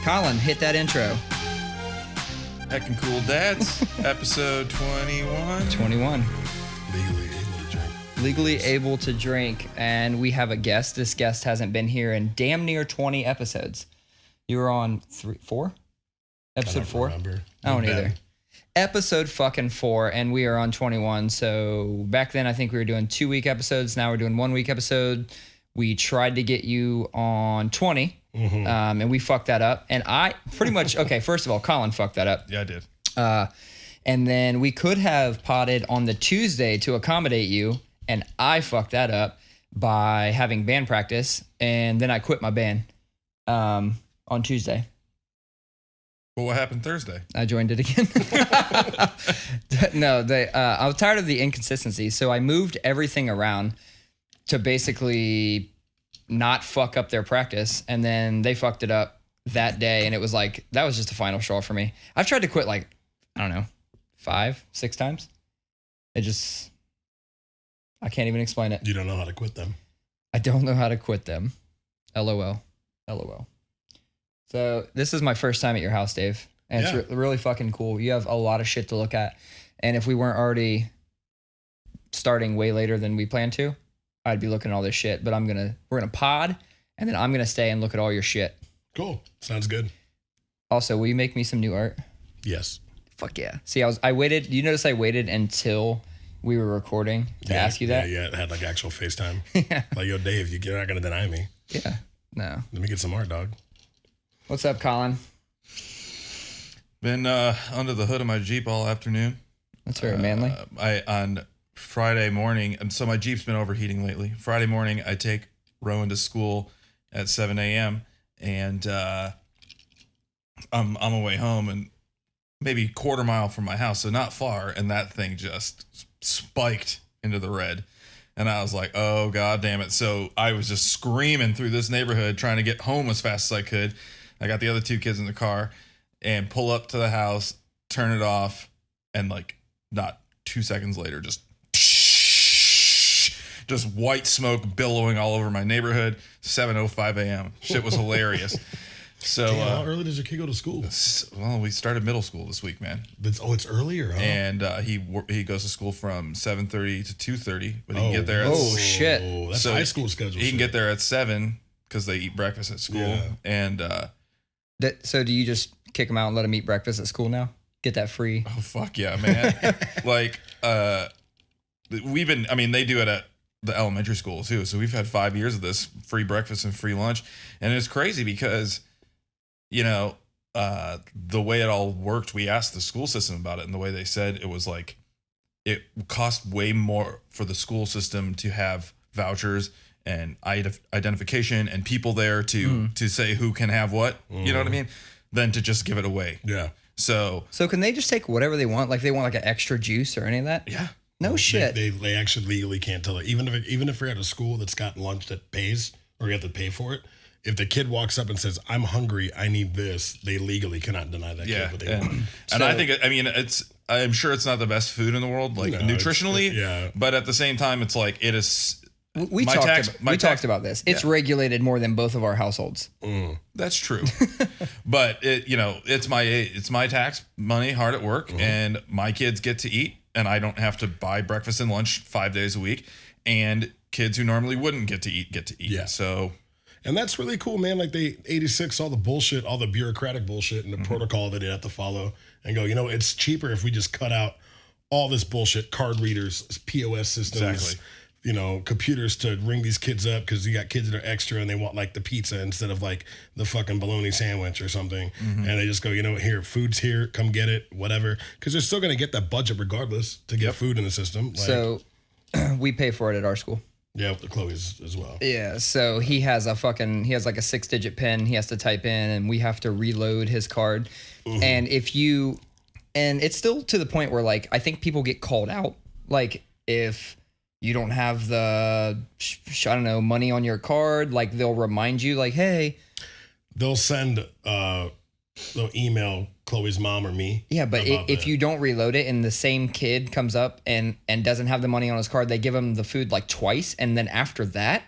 Collin, hit that intro. Heckin' Cool Dads, episode 21. 21. Legally able to drink. Legally able to drink. And we have a guest. This guest hasn't been here in damn near 20 episodes. You were on 4? Episode 4? Remember. I don't either. Episode fucking 4, and we are on 21. So back then, I think we were doing 2-week episodes. Now we're doing 1-week episode. We tried to get you on 20, and we fucked that up. And I pretty much, okay, first of all, Collin fucked that up. Yeah, I did. And then we could have podded on the Tuesday to accommodate you, and I fucked that up by having band practice, and then I quit my band on Tuesday. Well, what happened Thursday? I joined it again. No, I was tired of the inconsistency, so I moved everything around to basically not fuck up their practice, and then they fucked it up that day, and it was like, that was just the final straw for me. I've tried to quit like, I don't know, 5-6 times. I can't even explain it. You don't know how to quit them. I don't know how to quit them. LOL. LOL. So this is my first time at your house, Dave, and it's really fucking cool. You have a lot of shit to look at, and if we weren't already starting way later than we planned to, I'd be looking at all this shit. But we're gonna pod, and then I'm gonna stay and look at all your shit. Cool. Sounds good. Also, will you make me some new art? Yes. Fuck yeah. See, I waited. You notice I waited until we were recording to ask you that? Yeah, it had like actual FaceTime. Yeah. Like, yo, Dave, you're not gonna deny me. Yeah. No. Let me get some art, dog. What's up, Collin? Been under the hood of my Jeep all afternoon. That's very manly. On Friday morning, and so my Jeep's been overheating lately. Friday morning, I take Rowan to school at 7 a.m. and I'm on my way home, and maybe quarter mile from my house, so not far, and that thing just spiked into the red. And I was like, oh, God damn it. So I was just screaming through this neighborhood trying to get home as fast as I could. I got the other 2 kids in the car and pull up to the house, turn it off, and like not 2 seconds later, just white smoke billowing all over my neighborhood. 7:05 a.m. Shit was hilarious. So Damn, how early does your kid go to school? Well, we started middle school this week, man. It's earlier, huh? And he goes to school from 7:30 to 2:30, but he can get there. Shit. That's high school schedule. He can get there at 7 because they eat breakfast at school. Yeah. And So do you just kick them out and let them eat breakfast at school now? Get that free? oh fuck yeah, man! Like they do it at the elementary school too. So we've had 5 years of this free breakfast and free lunch, and it's crazy because, you know, the way it all worked, we asked the school system about it, and the way they said it was like, it cost way more for the school system to have vouchers and identification and people there to say who can have what, you know what I mean, than to just give it away. Yeah. So can they just take whatever they want? Like they want like an extra juice or any of that? yeah. No shit. They actually legally can't tell it. Even if you're at a school that's got lunch that pays, or you have to pay for it, if the kid walks up and says, I'm hungry, I need this, they legally cannot deny that kid what they want. And I think, I'm sure it's not the best food in the world, like nutritionally, but at the same time, it's like, it is. We talked about this. It's regulated more than both of our households. That's true. But it's my tax money hard at work, and my kids get to eat, and I don't have to buy breakfast and lunch 5 days a week, and kids who normally wouldn't get to eat. Yeah. So, and that's really cool, man. Like 86 all the bullshit, all the bureaucratic bullshit and the protocol that they have to follow, and go, it's cheaper if we just cut out all this bullshit, card readers, POS systems. Exactly. Computers to ring these kids up because you got kids that are extra and they want like the pizza instead of like the fucking bologna sandwich or something. And they just go, here, food's here, come get it, whatever. Because they're still going to get that budget regardless to get food in the system. Like, so we pay for it at our school. Yeah, Chloe's as well. Yeah, so he has like a 6-digit PIN he has to type in, and we have to reload his card. And and it's still to the point where like, I think people get called out. Like if you don't have the, I don't know, money on your card, like they'll remind you like, hey. They'll send, they'll email Chloe's mom or me. Yeah, but if you don't reload it and the same kid comes up and doesn't have the money on his card, they give him the food like twice. And then after that,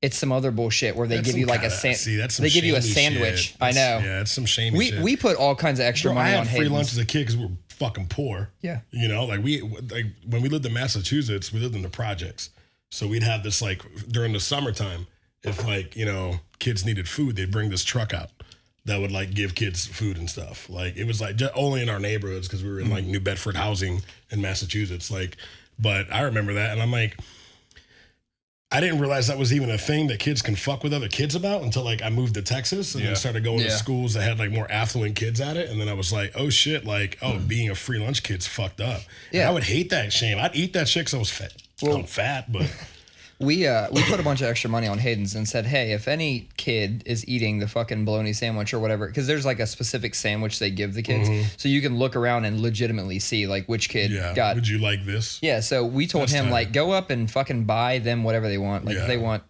It's some other bullshit where they give you like a they give you a sandwich. Shit. I know. Yeah, it's some shamey shit. We put all kinds of extra money on I had free Hayden's. lunch as a kid because we were fucking poor. Yeah. You know, like when we lived in Massachusetts, we lived in the projects. So we'd have this like during the summertime, if like, you know, kids needed food, they'd bring this truck out that would like give kids food and stuff. Like it was like just only in our neighborhoods because we were in like New Bedford housing in Massachusetts. Like, but I remember that and I'm like, I didn't realize that was even a thing that kids can fuck with other kids about until like I moved to Texas and then started going to schools that had like more affluent kids at it. And then I was like, oh shit, like, being a free lunch kid's fucked up. Yeah. And I would hate that shame. I'd eat that shit because I was fat. Well, I'm fat, but we put a bunch of extra money on Hayden's and said, hey, if any kid is eating the fucking bologna sandwich or whatever, because there's like a specific sandwich they give the kids, so you can look around and legitimately see like which kid got. Would you like this? Yeah, so we told him like go up and fucking buy them whatever they want. Like if they want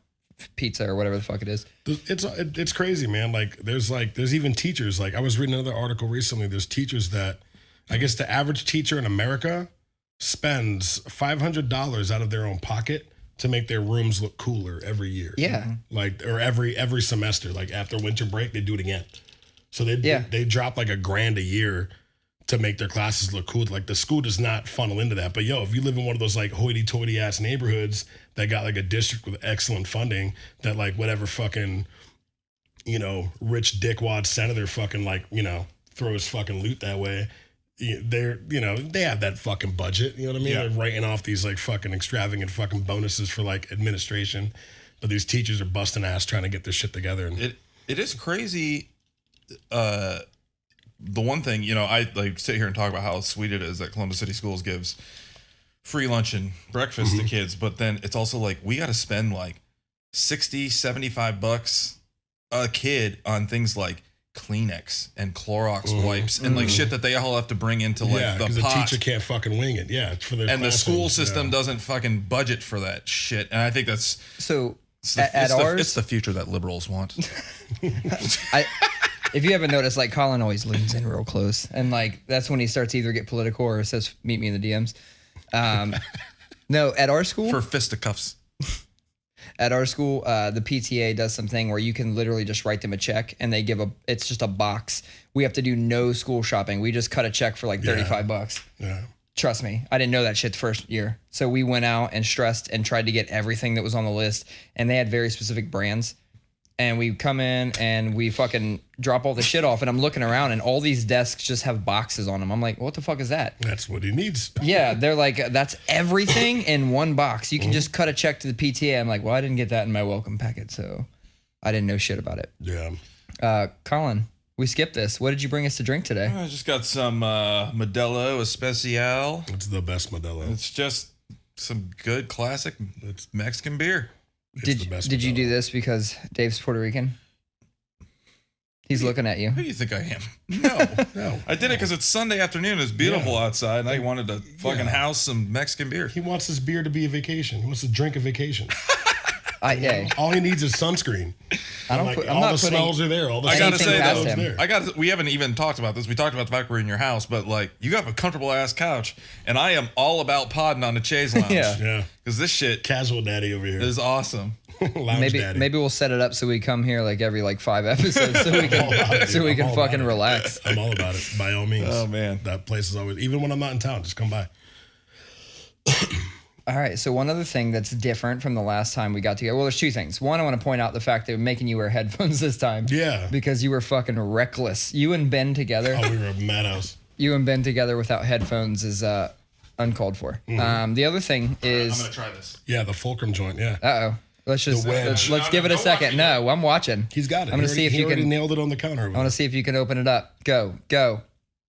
pizza or whatever the fuck it is. It's crazy, man. Like there's even teachers. Like I was reading another article recently. There's teachers that I guess the average teacher in America spends $500 out of their own pocket to make their rooms look cooler every year. Yeah. Like, or every semester, like after winter break, they do it again. So they drop like $1,000 a year to make their classes look cool. Like the school does not funnel into that. But yo, if you live in one of those like hoity-toity ass neighborhoods that got like a district with excellent funding that like whatever fucking, you know, rich dickwad senator fucking like, you know, throws fucking loot that way. They're, you know, they have that fucking budget, you know what I mean? Yeah. They're writing off these like fucking extravagant fucking bonuses for like administration, but these teachers are busting ass trying to get this shit together. And it is crazy. The one thing, you know, I like sit here and talk about how sweet it is that Columbus City Schools gives free lunch and breakfast to kids, but then it's also like we got to spend like $60-$75 a kid on things like Kleenex and Clorox wipes and like shit that they all have to bring into like the pot. The teacher can't fucking wing it. Yeah, for their and the school system doesn't fucking budget for that shit. And I think that's so. It's the future that liberals want. If you haven't noticed, like Collin always leans in real close, and like that's when he starts to either get political or says, "Meet me in the DMs." No, at our school for fisticuffs. At our school, the PTA does something where you can literally just write them a check and they give it's just a box. We have to do no school shopping. We just cut a check for like $35. Yeah. Trust me, I didn't know that shit the first year. So we went out and stressed and tried to get everything that was on the list. And they had very specific brands. And we come in and we fucking drop all the shit off. And I'm looking around and all these desks just have boxes on them. I'm like, what the fuck is that? That's what he needs. Yeah, they're like, that's everything in one box. You can just cut a check to the PTA. I'm like, well, I didn't get that in my welcome packet, so I didn't know shit about it. Yeah. Collin, we skipped this. What did you bring us to drink today? I just got some Modelo Especial. It's the best Modelo. It's just some good classic Mexican beer. Did you do this because Dave's Puerto Rican? He's looking at you. Who do you think I am? No. I did it because it's Sunday afternoon. It's beautiful outside, and I wanted to fucking house some Mexican beer. He wants his beer to be a vacation. He wants to drink a vacation. All he needs is sunscreen. I'm all not the smells are there. All the I gotta say though, we haven't even talked about this. We talked about the fact we're in your house, but like you have a comfortable ass couch, and I am all about podding on the chaise lounge. Yeah. Because this shit, casual daddy over here, is awesome. Maybe we'll set it up so we come here like every like 5 episodes so we can fucking relax. I'm all about it. By all means. Oh man, that place is always, even when I'm not in town, just come by. All right, so one other thing that's different from the last time we got together. Well, there's 2 things. One, I want to point out the fact that we're making you wear headphones this time. Yeah. Because you were fucking reckless. You and Ben together. Oh, we were a madhouse. You and Ben together without headphones is uncalled for. The other thing is... I'm going to try this. Yeah, the Fulcrum joint, yeah. Uh-oh. Let's give it a second. No, I'm watching. He's got it. I'm going to see if you can... nailed it on the counter. I want to see if you can open it up. Go.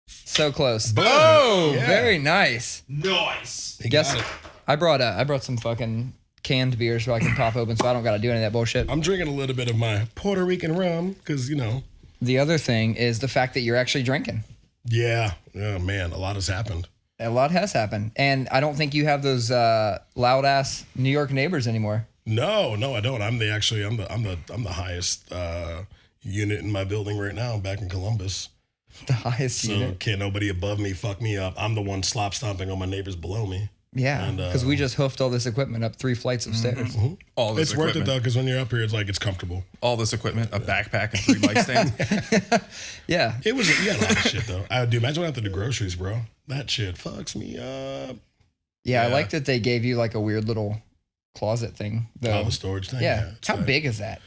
So close. Boom. Oh, yeah. Very nice. Nice. Guess I brought some fucking canned beer so I can pop open so I don't got to do any of that bullshit. I'm drinking a little bit of my Puerto Rican rum because, you know. The other thing is the fact that you're actually drinking. Yeah. Oh, man. A lot has happened. A lot has happened. And I don't think you have those loud-ass New York neighbors anymore. No, I don't. I'm the highest unit in my building right now back in Columbus. The highest unit? So can't nobody above me fuck me up. I'm the one slop stomping on my neighbors below me. Yeah, because we just hoofed all this equipment up 3 flights of stairs. Mm-hmm. All this It's worth it though, because when you're up here, it's like it's comfortable. All this equipment, a backpack and 3 bike stands. Yeah. It was, you got a lot of shit though. I do imagine when I have to do groceries, bro. That shit fucks me up. Yeah, I like that they gave you like a weird little closet thing. Oh, the storage thing. Yeah. How tight. big is that?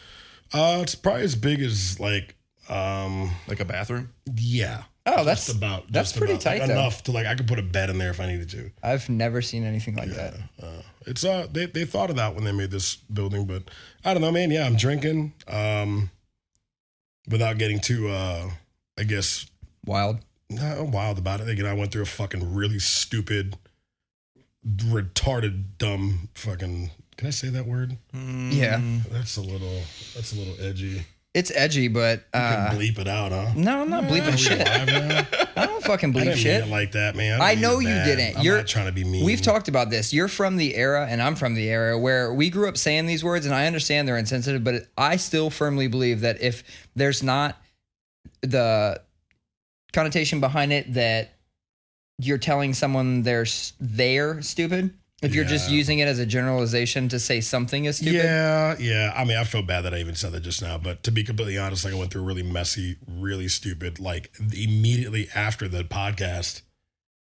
It's probably as big as like Like a bathroom? yeah. Oh, That's pretty about, tight like, though. enough to like I could put a bed in there if I needed to. I've never seen anything like that. It's they thought of that when they made this building, but I don't know, man. Yeah, I'm drinking without getting too I guess Wild. not wild about it. Again, I went through a fucking really stupid, retarded, dumb fucking. Can I say that word? Yeah. That's a little edgy. It's edgy, but You can bleep it out, huh? no, I'm not bleeping shit. Live now? I don't fucking I bleep didn't shit. mean it like that, man. I didn't know mean it you bad. didn't. I'm You're not trying to be mean. We've talked about this. You're from the era, and I'm from the era where we grew up saying these words, and I understand they're insensitive, but I still firmly believe that if there's not the connotation behind it that you're telling someone they're stupid, if you're just Yeah. using it as a generalization to say something is stupid. Yeah. I mean, I feel bad that I even said that just now, but to be completely honest, like I went through a really messy, really stupid, like immediately after the podcast,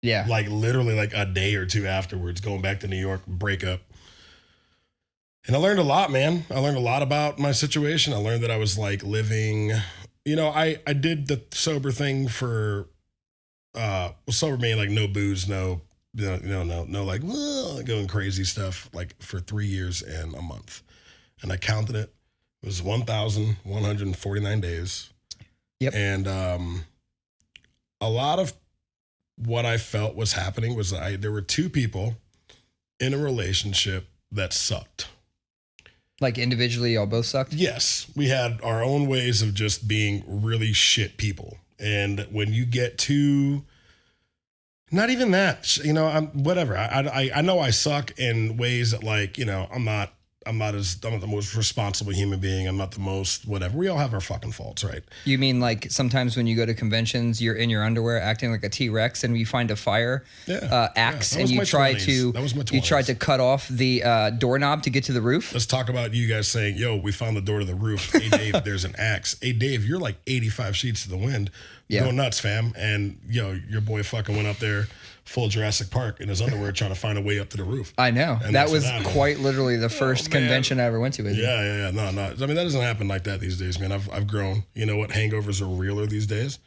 Yeah. like literally like a day or two afterwards, going back to New York, breakup. And I learned a lot, man. I learned a lot about my situation. I learned that I was like living, I did the sober thing for, sober meaning like no booze, no like going crazy stuff like for 3 years and a month. And I counted it. It was 1,149 days. Yep. And a lot of what I felt was happening was there were 2 people in a relationship that sucked. Like individually, y'all both sucked? Yes, we had our own ways of just being really shit people. And when you get to not even that, I'm whatever. I know I suck in ways that like, I'm not the most responsible human being. I'm not the most whatever. We all have our fucking faults, right? You mean like sometimes when you go to conventions, you're in your underwear acting like a T-Rex and you find a fire axe That and was you my try 20s. That was my you tried 20s. to cut off the doorknob to get to the roof? Let's talk about you guys saying, yo, we found the door to the roof. Hey, Dave, there's an axe. Hey, Dave, you're like 85 sheets to the wind. Yeah. Go nuts, fam. And, your boy fucking went up there full Jurassic Park in his underwear trying to find a way up to the roof. I know. And That that's was what happened. quite literally the first convention I ever went to with you. Yeah. No. I mean, that doesn't happen like that these days, man. I've grown. You know what? Hangovers are realer these days.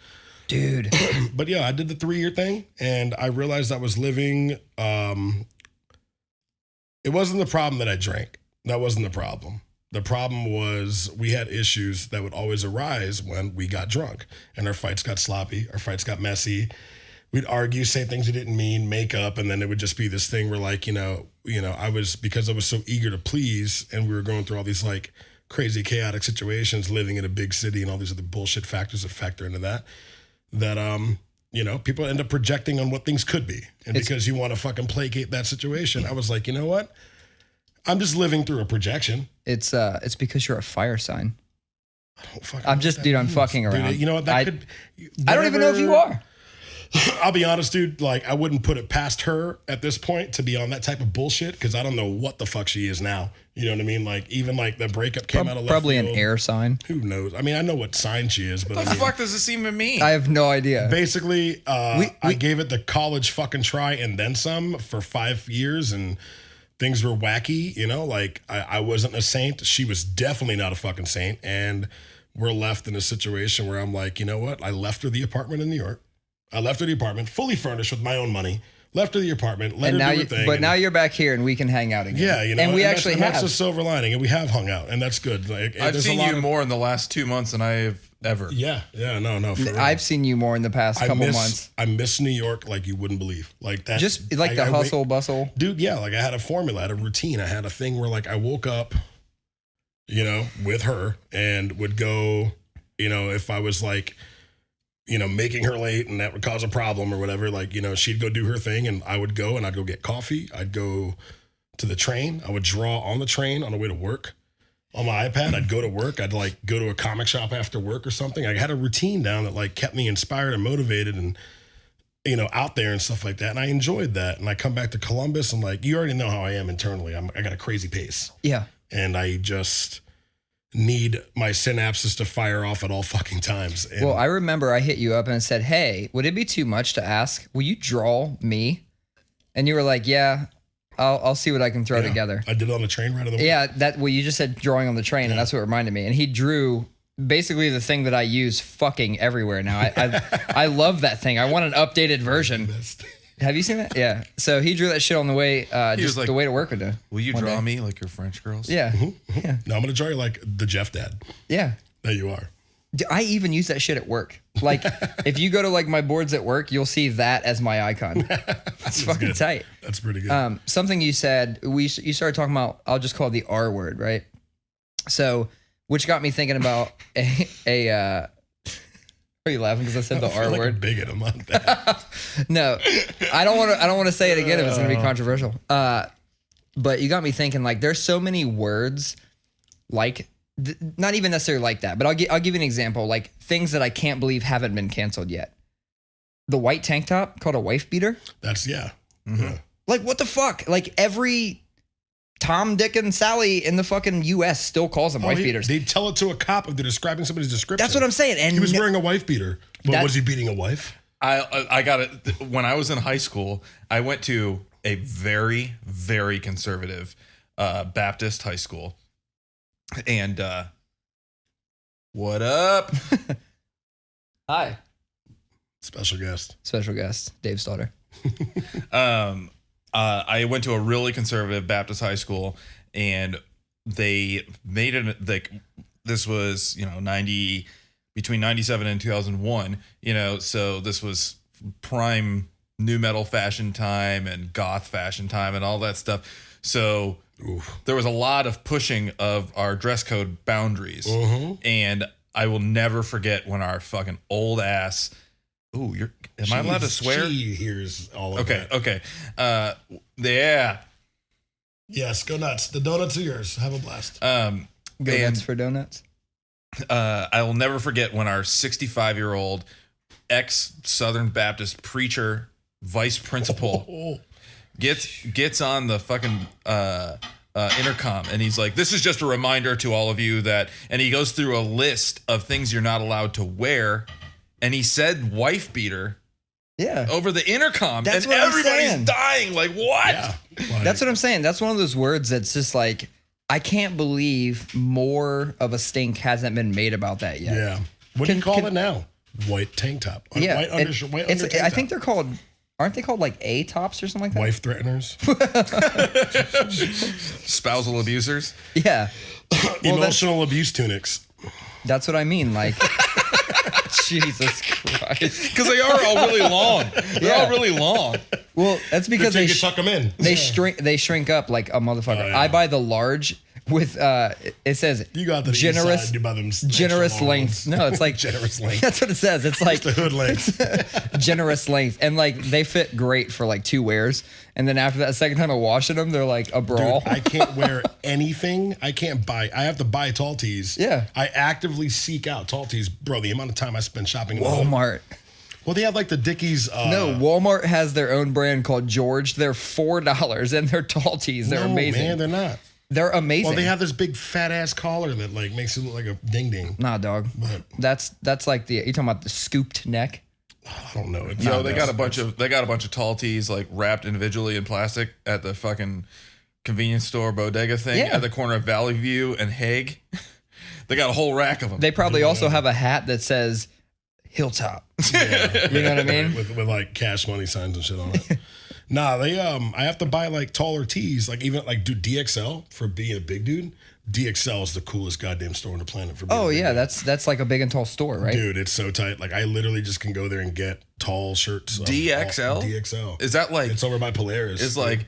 Dude. But yeah, I did the 3-year thing and I realized I was living. It wasn't the problem that I drank. That wasn't the problem. The problem was we had issues that would always arise when we got drunk and our fights got sloppy. Our fights got messy. We'd argue, say things we didn't mean, make up, and then it would just be this thing where like, because I was so eager to please and we were going through all these like crazy chaotic situations, living in a big city and all these other bullshit factors that factor into that people end up projecting on what things could be. And because you want to fucking placate that situation, I was like, you know what? I'm just living through a projection. It's because you're a fire sign. I'm fucking around. Dude, you know what? I don't even know if you are. I'll be honest, dude. Like, I wouldn't put it past her at this point to be on that type of bullshit because I don't know what the fuck she is now. You know what I mean? Like, even like the breakup came out of left Probably an field. air sign. Who knows? I mean, I know what sign she is, but What the fuck does this even mean? I have no idea. Basically, I gave it the college fucking try and then some for 5 years, and things were wacky. Like I wasn't a saint. She was definitely not a fucking saint, and we're left in a situation where I'm like, you know what? I left her the apartment in New York. I left her the apartment, fully furnished with my own money. Left her the apartment, let her do her thing. But now you're back here and we can hang out again. Yeah, and we actually have. That's the silver lining, and we have hung out, and that's good. Like, I've seen you more in the last 2 months than I have ever. Yeah, no. For real. I've seen you more in the past couple months. I miss New York like you wouldn't believe. Like that. Just like the hustle bustle. Dude, yeah, like I had a formula, I had a routine. I had a thing where like I woke up, with her and would go, if I was like, making her late and that would cause a problem or whatever, like, she'd go do her thing and I would go and I'd go get coffee. I'd go to the train. I would draw on the train on the way to work on my iPad. I'd go to work. I'd like go to a comic shop after work or something. I had a routine down that like kept me inspired and motivated. And out there and stuff like that. And I enjoyed that. And I come back to Columbus and like, you already know how I am internally. I got a crazy pace. Yeah. And I just need my synapses to fire off at all fucking times. And Well, I remember I hit you up and said, hey, would it be too much to ask? Will you draw me? And you were like, yeah, I'll see what I can throw together. I did it on the train ride of the week. Yeah, you just said drawing on the train, and that's what reminded me. And he drew basically the thing that I use fucking everywhere now. I love that thing. I want an updated version. Have you seen that? Yeah. So he drew that shit on the way, just like, the way to work with it. Will you draw me like your French girls? Yeah. Yeah. No, I'm going to draw you like the Jeff dad. Yeah. That you are. I even use that shit at work. Like, if you go to like my boards at work, you'll see that as my icon. That's fucking good. tight. That's pretty good. Something you said, you started talking about, I'll just call it the R word, right? So, which got me thinking about are you laughing because I said the R like word? A bigot among that. No, I don't want to say it again if it's going to be controversial. But you got me thinking, like, there's so many words, like, not even necessarily like that, but I'll give you an example, like things that I can't believe haven't been canceled yet. The white tank top called a wife beater. That's yeah. Like, what the fuck? Like, every Tom, Dick, and Sally in the fucking U.S. still calls them wife beaters. They tell it to a cop if they're describing somebody's description. That's what I'm saying. And he was wearing a wife beater. But was he beating a wife? I got it. When I was in high school, I went to a very, very conservative Baptist high school. And what up? Hi. Special guest, Dave's daughter. I went to a really conservative Baptist high school, and they made it like this was, between 97 and 2001, so this was prime new metal fashion time and goth fashion time and all that stuff. So there was a lot of pushing of our dress code boundaries. And I will never forget when our fucking old ass. Am I allowed to swear? She hears all of that. Okay. Yeah. Yes, go nuts. The donuts are yours. Have a blast. Go nuts for donuts. I will never forget when our 65-year-old ex-Southern Baptist preacher, vice principal, gets on the fucking intercom, and he's like, this is just a reminder to all of you that, and he goes through a list of things you're not allowed to wear, and he said wife beater over the intercom. That's and what I'm everybody's saying. dying. Like, what? Yeah. That's what I'm saying. That's one of those words that's just like, I can't believe more of a stink hasn't been made about that yet. Yeah. What do you call it now? White tank top. Yeah. White under tank top. I think they're called, aren't they called like A tops or something like that? Wife threateners. Spousal abusers. Yeah. Emotional abuse tunics. That's what I mean. Like, Jesus Christ. Because they are all really long. They're all really long. Well, that's because you can tuck them in. They shrink up like a motherfucker. Oh, yeah. I buy the large with it says You got the generous inside, you buy them generous extra long length. ones. No, it's like Generous length. That's what it says. It's like the hood length. generous length, and like they fit great for like 2 wears, and then after that second time of washing them, they're like a brawl. Dude, I can't wear anything. I have to buy tall tees. Yeah. I actively seek out tall tees. Bro, the amount of time I spend shopping at Walmart. Well, they have like the Dickies. No, Walmart has their own brand called George. They're $4, and they're tall tees. They're amazing. Man, they're not. They're amazing. Well, they have this big fat ass collar that like makes it look like a ding ding. Nah, dog. But That's like you're talking about the scooped neck. I don't know. They got a bunch of tall tees like wrapped individually in plastic at the fucking convenience store bodega thing at the corner of Valley View and Hague. They got a whole rack of them. They probably also have a hat that says Hilltop. Yeah. You know what I mean? With like Cash Money signs and shit on it. Nah, they I have to buy like taller tees, like even like DXL for being a big dude. DXL is the coolest goddamn store on the planet for being a big dude. that's like a big and tall store, right? Dude, it's so tight. Like I literally just can go there and get tall shirts. DXL? DXL. Is that like It's over by Polaris. it's like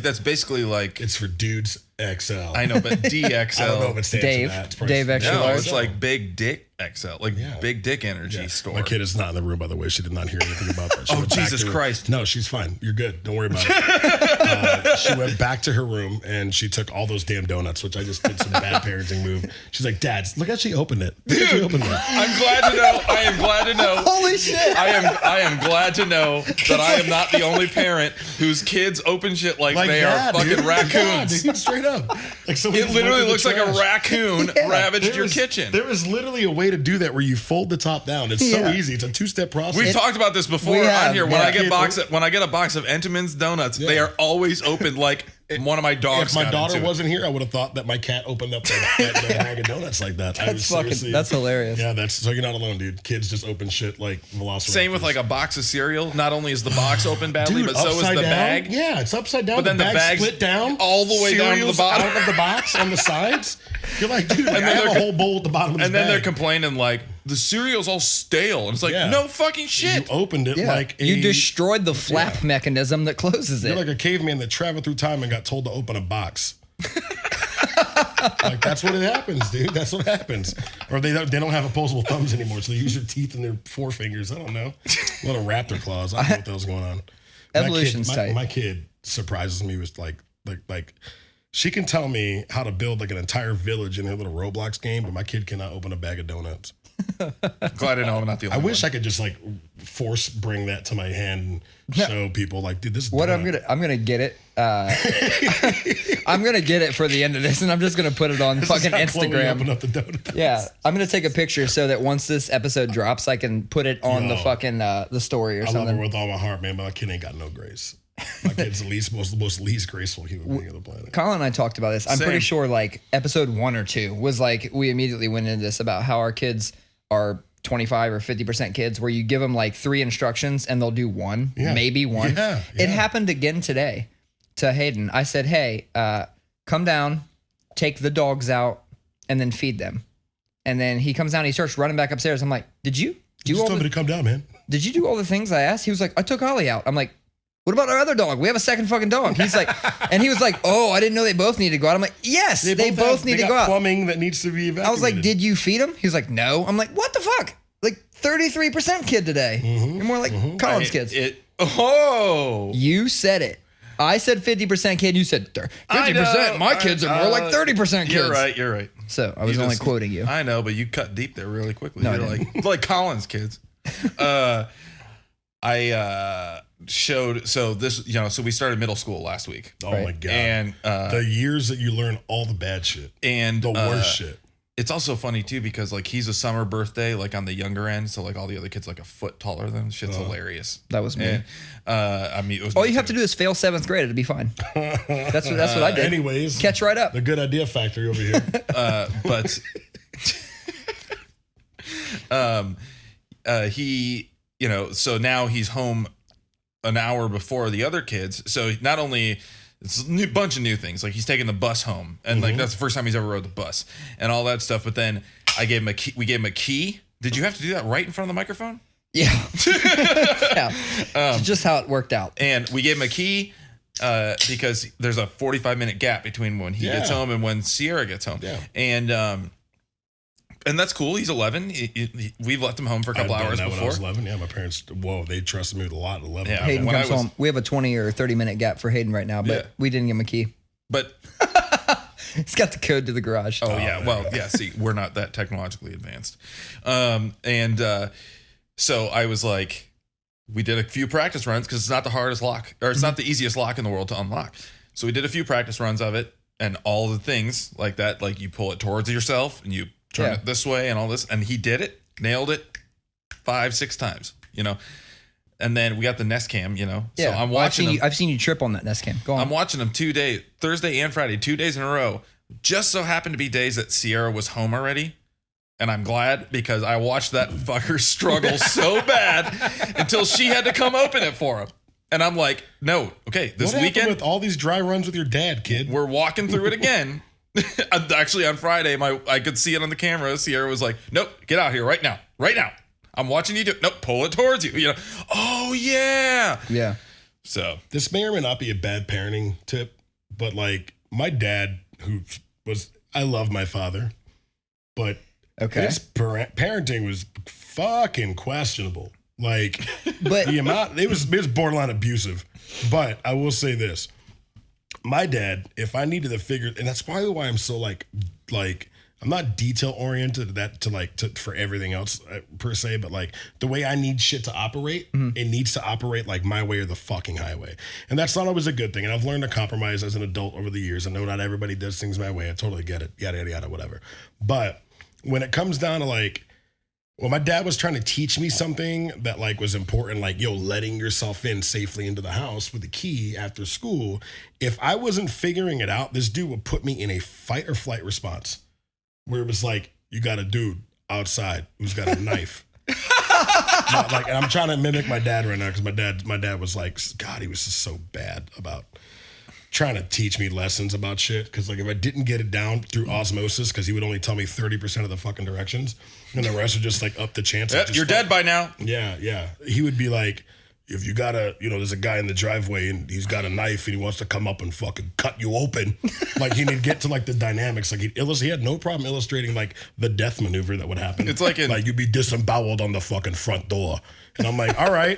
that's basically like it's for dudes XL. I know, but DXL. I don't know if it stands Dave. for that. It's probably- Dave extra No, large. it's like big dick XL, like big dick energy store. My kid is not in the room, by the way. She did not hear anything about that. She Oh, went back Jesus to her- Christ. No, she's fine. You're good. Don't worry about it. She went back to her room and she took all those damn donuts, which I just did some bad parenting move. She's like, Dad, look how she opened it. Look how she opened it. I'm glad to know. I am glad to know. Holy shit. I am glad to know that I am not the only parent whose kids open shit like they are fucking dude. raccoons. Yeah, dude, straight up. Like It literally looks like a raccoon ravaged your There is- kitchen. There is literally a way to do that where you fold the top down. It's so easy. It's a two-step process. We've talked about this before We on have, here. When yeah. I get a box of Entenmann's donuts, they are always opened like one of my dogs. If my got daughter into it. wasn't here, I would have thought that my cat opened up that bag of donuts like that. That's hilarious. Yeah, so you're not alone, dude. Kids just open shit like velociraptors. Same with like a box of cereal. Not only is the box open badly, Dude, but so is upside the down? bag. Yeah, it's upside down. But then the bag's split down all the way down to the cereal's bottom. out of the box on the sides. You're like, dude, I then have they're a whole bowl at the bottom of this And then bag. they're complaining like the cereal's all stale, and it's like Yeah. no fucking shit. You opened it Yeah. like you destroyed the flap mechanism that closes it. You're like a caveman that traveled through time and got told to open a box. Like that's what it happens, dude. That's what happens. Or they don't have opposable thumbs anymore, so they use your teeth and their forefingers. I don't know. Little raptor claws. I don't know what the hell's going on. Evolution's my tight. My kid surprises me with like she can tell me how to build like an entire village in her little Roblox game, but my kid cannot open a bag of donuts. Glad to know I'm not the only I wish one. I could just like force bring that to my hand and show people like, dude, this is What donut. I'm gonna get it. I'm gonna get it for the end of this, and I'm just gonna put it on This is fucking how Chloe Instagram. opened up the donut. Yeah, I'm gonna take a picture so that once this episode drops, I can put it on the Yo. fucking the story or I love something. her with all my heart, man, but my kid ain't got no grace. My kid's the most least graceful human being on the planet. Colin and I talked about this. I'm Same. pretty sure like episode 1 or 2 was like we immediately went into this about how our kids are 25 or 50% kids where you give them like 3 instructions and they'll do 1, maybe 1. Yeah, It happened again today to Hayden. I said, hey, come down, take the dogs out, and then feed them. And then he comes down, he starts running back upstairs. I'm like, did you do Just all told me the, to come down, man. did you do all the things I asked? He was like, I took Ollie out. I'm like, what about our other dog? We have a second fucking dog. He's like, and he was like, oh, I didn't know they both need to go out. I'm like, yes, they both need to got go out. plumbing that needs to be evacuated. I was like, did you feed him? He was like, no. I'm like, what the fuck? Like 33% kid today. You're more like Colin's kids. You said it. I said 50% kid. You said 50%. My kids are more like 30% kids. You're right. So I was only quoting you. I know, but you cut deep there really quickly. No, I You're like Colin's kids. I showed so we started middle school last week. Oh my god! And the years that you learn all the bad shit and the worst shit. It's also funny too because like he's a summer birthday, like on the younger end, so like all the other kids like a foot taller than him. Shit's hilarious. That was me. And, I mean, it was All me you have to too. do is fail 7th grade. It'll be fine. That's what I did. Anyways, Catch right up. the good idea factory over here. But he, so now he's home an hour before the other kids. So not only it's a bunch of new things, like he's taking the bus home, and like that's the first time he's ever rode the bus and all that stuff. But then I gave him a key. We gave him a key. Did you have to do that right in front of the microphone? Yeah. Yeah. Just how it worked out. And we gave him a key because there's a 45-minute gap between when he gets home and when Sierra gets home. Yeah. And that's cool. He's 11. We've left him home for a couple hours When I before. was 11, yeah, my parents, they trusted me with a lot. 11. Yeah. Hayden When I comes was- home. We have a 20 or 30-minute gap for Hayden right now, but Yeah. we didn't give him a key. But He's got the code to the garage. see, we're not that technologically advanced. So I was like, we did a few practice runs because it's not the hardest lock, or it's not the easiest lock in the world to unlock. So we did a few practice runs of it and all the things like that, like you pull it towards yourself and you turn it this way and all this. And he did it, nailed it 5-6 times, And then we got the Nest Cam, So I'm watching him. I've seen you trip on that Nest Cam. Go on. I'm watching him 2 days, Thursday and Friday, 2 days in a row. Just so happened to be days that Sierra was home already. And I'm glad because I watched that fucker struggle so bad until she had to come open it for him. And I'm like, no, okay, this What happened weekend with all these dry runs with your dad, kid? we're walking through it again. Actually, on Friday, I could see it on the camera. Sierra was like, nope, get out here right now. I'm watching you do it. Nope, pull it towards you. Oh, yeah. Yeah. So This may or may not be a bad parenting tip, but like my dad who was, I love my father, but his parenting was fucking questionable. Like, but the amount, it was borderline abusive. But I will say this. My dad, if I needed to figure, and that's probably why I'm so like I'm not detail oriented for everything else per se, but like the way I need shit to operate, it needs to operate like my way or the fucking highway. And that's not always a good thing. And I've learned to compromise as an adult over the years. I know not everybody does things my way. I totally get it. Yada, yada, yada, whatever. But when it comes down to like, well, my dad was trying to teach me something that like was important, like, letting yourself in safely into the house with the key after school. If I wasn't figuring it out, this dude would put me in a fight or flight response where it was like, you got a dude outside who's got a knife. And I'm trying to mimic my dad right now because my dad was like, God, he was just so bad about trying to teach me lessons about shit. Because like if I didn't get it down through osmosis, because he would only tell me 30% of the fucking directions, and the rest are just like up the chance. Yep, you're dead by now. Yeah. He would be like, if you got there's a guy in the driveway and he's got a knife and he wants to come up and fucking cut you open. Like he'd get to like the dynamics. Like he had no problem illustrating like the death maneuver that would happen. It's like like you'd be disemboweled on the fucking front door. And I'm like, all right,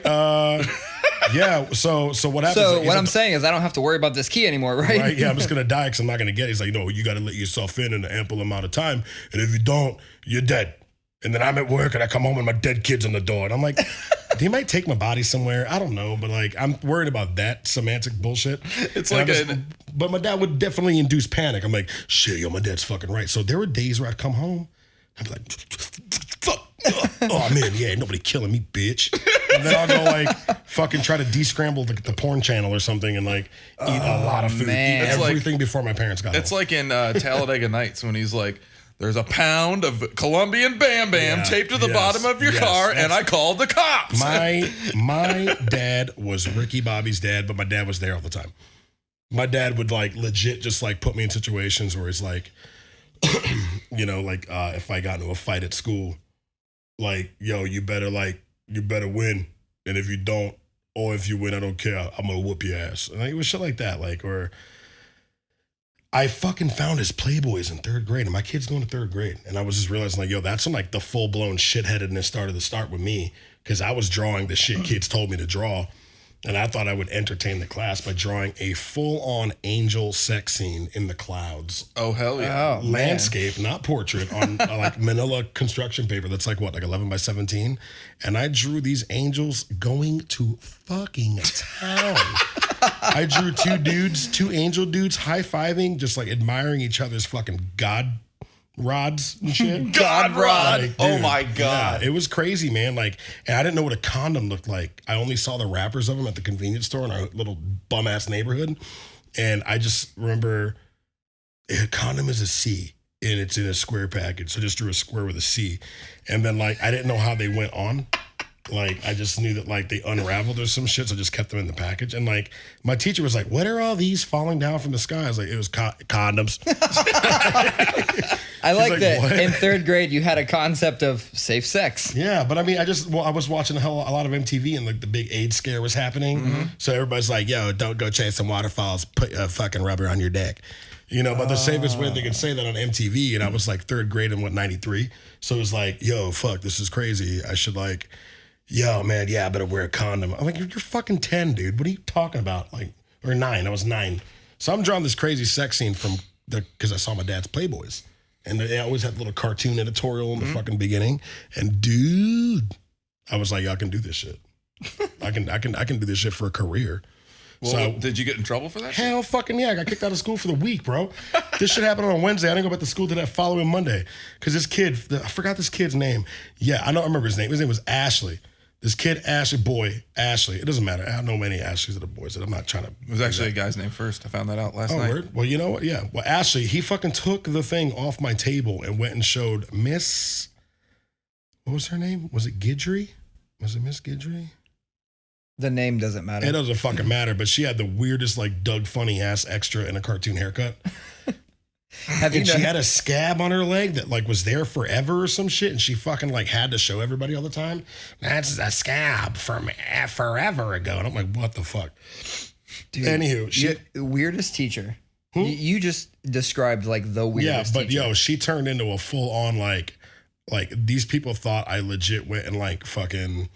yeah. So what happens? So what I'm saying is I don't have to worry about this key anymore, right? Right. Yeah, I'm just gonna die because I'm not gonna get it. He's like, no, you got to let yourself in an ample amount of time, and if you don't, you're dead. And then I'm at work and I come home and my dead kid's on the door, and I'm like, he might take my body somewhere. I don't know, but like I'm worried about that semantic bullshit. It's and like but my dad would definitely induce panic. I'm like, shit, my dad's fucking right. So there were days where I'd come home, I'd be like, fuck. Oh man, yeah, nobody killing me, bitch. And then I'll go like fucking try to descramble the porn channel or something and like eat a lot of food, eat everything before my parents got home. It's like in Talladega Nights when he's like, there's a pound of Colombian Bam Bam taped to the bottom of your car, and I called the cops. My dad was Ricky Bobby's dad, but my dad was there all the time. My dad would like legit just like put me in situations where he's like, if I got into a fight at school, like, you better win. And if you don't, or if you win, I don't care, I'm gonna whoop your ass. And like, it was shit like that. Like, or I fucking found his Playboys in 3rd grade, and my kid's going to 3rd grade. And I was just realizing like, that's when like the full blown shitheadedness started to start with me. Cause I was drawing the shit kids told me to draw. And I thought I would entertain the class by drawing a full-on angel sex scene in the clouds. Oh, hell yeah. Landscape, not portrait, on like manila construction paper that's like 11 by 17. And I drew these angels going to fucking town. I drew two angel dudes high-fiving, just like admiring each other's fucking god rods and shit. God rod. Like, oh my God. Yeah, it was crazy, man. Like, and I didn't know what a condom looked like. I only saw the wrappers of them at the convenience store in our little bum ass neighborhood. And I just remember a condom is a C and it's in a square package. So I just drew a square with a C. And then like, I didn't know how they went on. Like, I just knew that like they unraveled or some shit. So I just kept them in the package. And like, my teacher was like, what are all these falling down from the sky? I was like, it was condoms. I like that what? in 3rd grade you had a concept of safe sex. Yeah, but I mean, I was watching a lot of MTV and like the big AIDS scare was happening. Mm-hmm. So everybody's like, yo, don't go chase some waterfalls, put a fucking rubber on your dick. But the safest way they could say that on MTV, and I was like 3rd grade in 93. So it was like, yo, fuck, this is crazy. I should like, yo, man, yeah, I better wear a condom. I'm like, you're fucking 10, dude. What are you talking about? Like, or 9, I was 9. So I'm drawing this crazy sex scene because I saw my dad's Playboys. And they always had a little cartoon editorial in the fucking beginning. And dude, I was like, I can do this shit. I can do this shit for a career. Well, so, did you get in trouble for that? Hell fucking yeah. I got kicked out of school for the week, bro. This shit happened on Wednesday. I didn't go back to school till that following Monday. Because this kid, I forgot this kid's name. Yeah, I don't remember his name. His name was Ashley. This kid, Ashley. It doesn't matter. I don't know many Ashleys that are boys. That I'm not trying to. It was actually a guy's name first. I found that out last night. Word? Well, you know what? Yeah. Well, Ashley, he fucking took the thing off my table and went and showed Miss. What was her name? Was it Guidry? Was it Miss Guidry? The name doesn't matter. It doesn't fucking matter. But she had the weirdest, like Doug Funny ass extra in a cartoon haircut. She had a scab on her leg that like was there forever or some shit, and she fucking like had to show everybody all the time. That's a scab from forever ago. And I'm like, what the fuck? Dude, Anywho, weirdest teacher. You just described like the weirdest Yeah, but teacher. she turned into a full on like these people thought I legit went and like fucking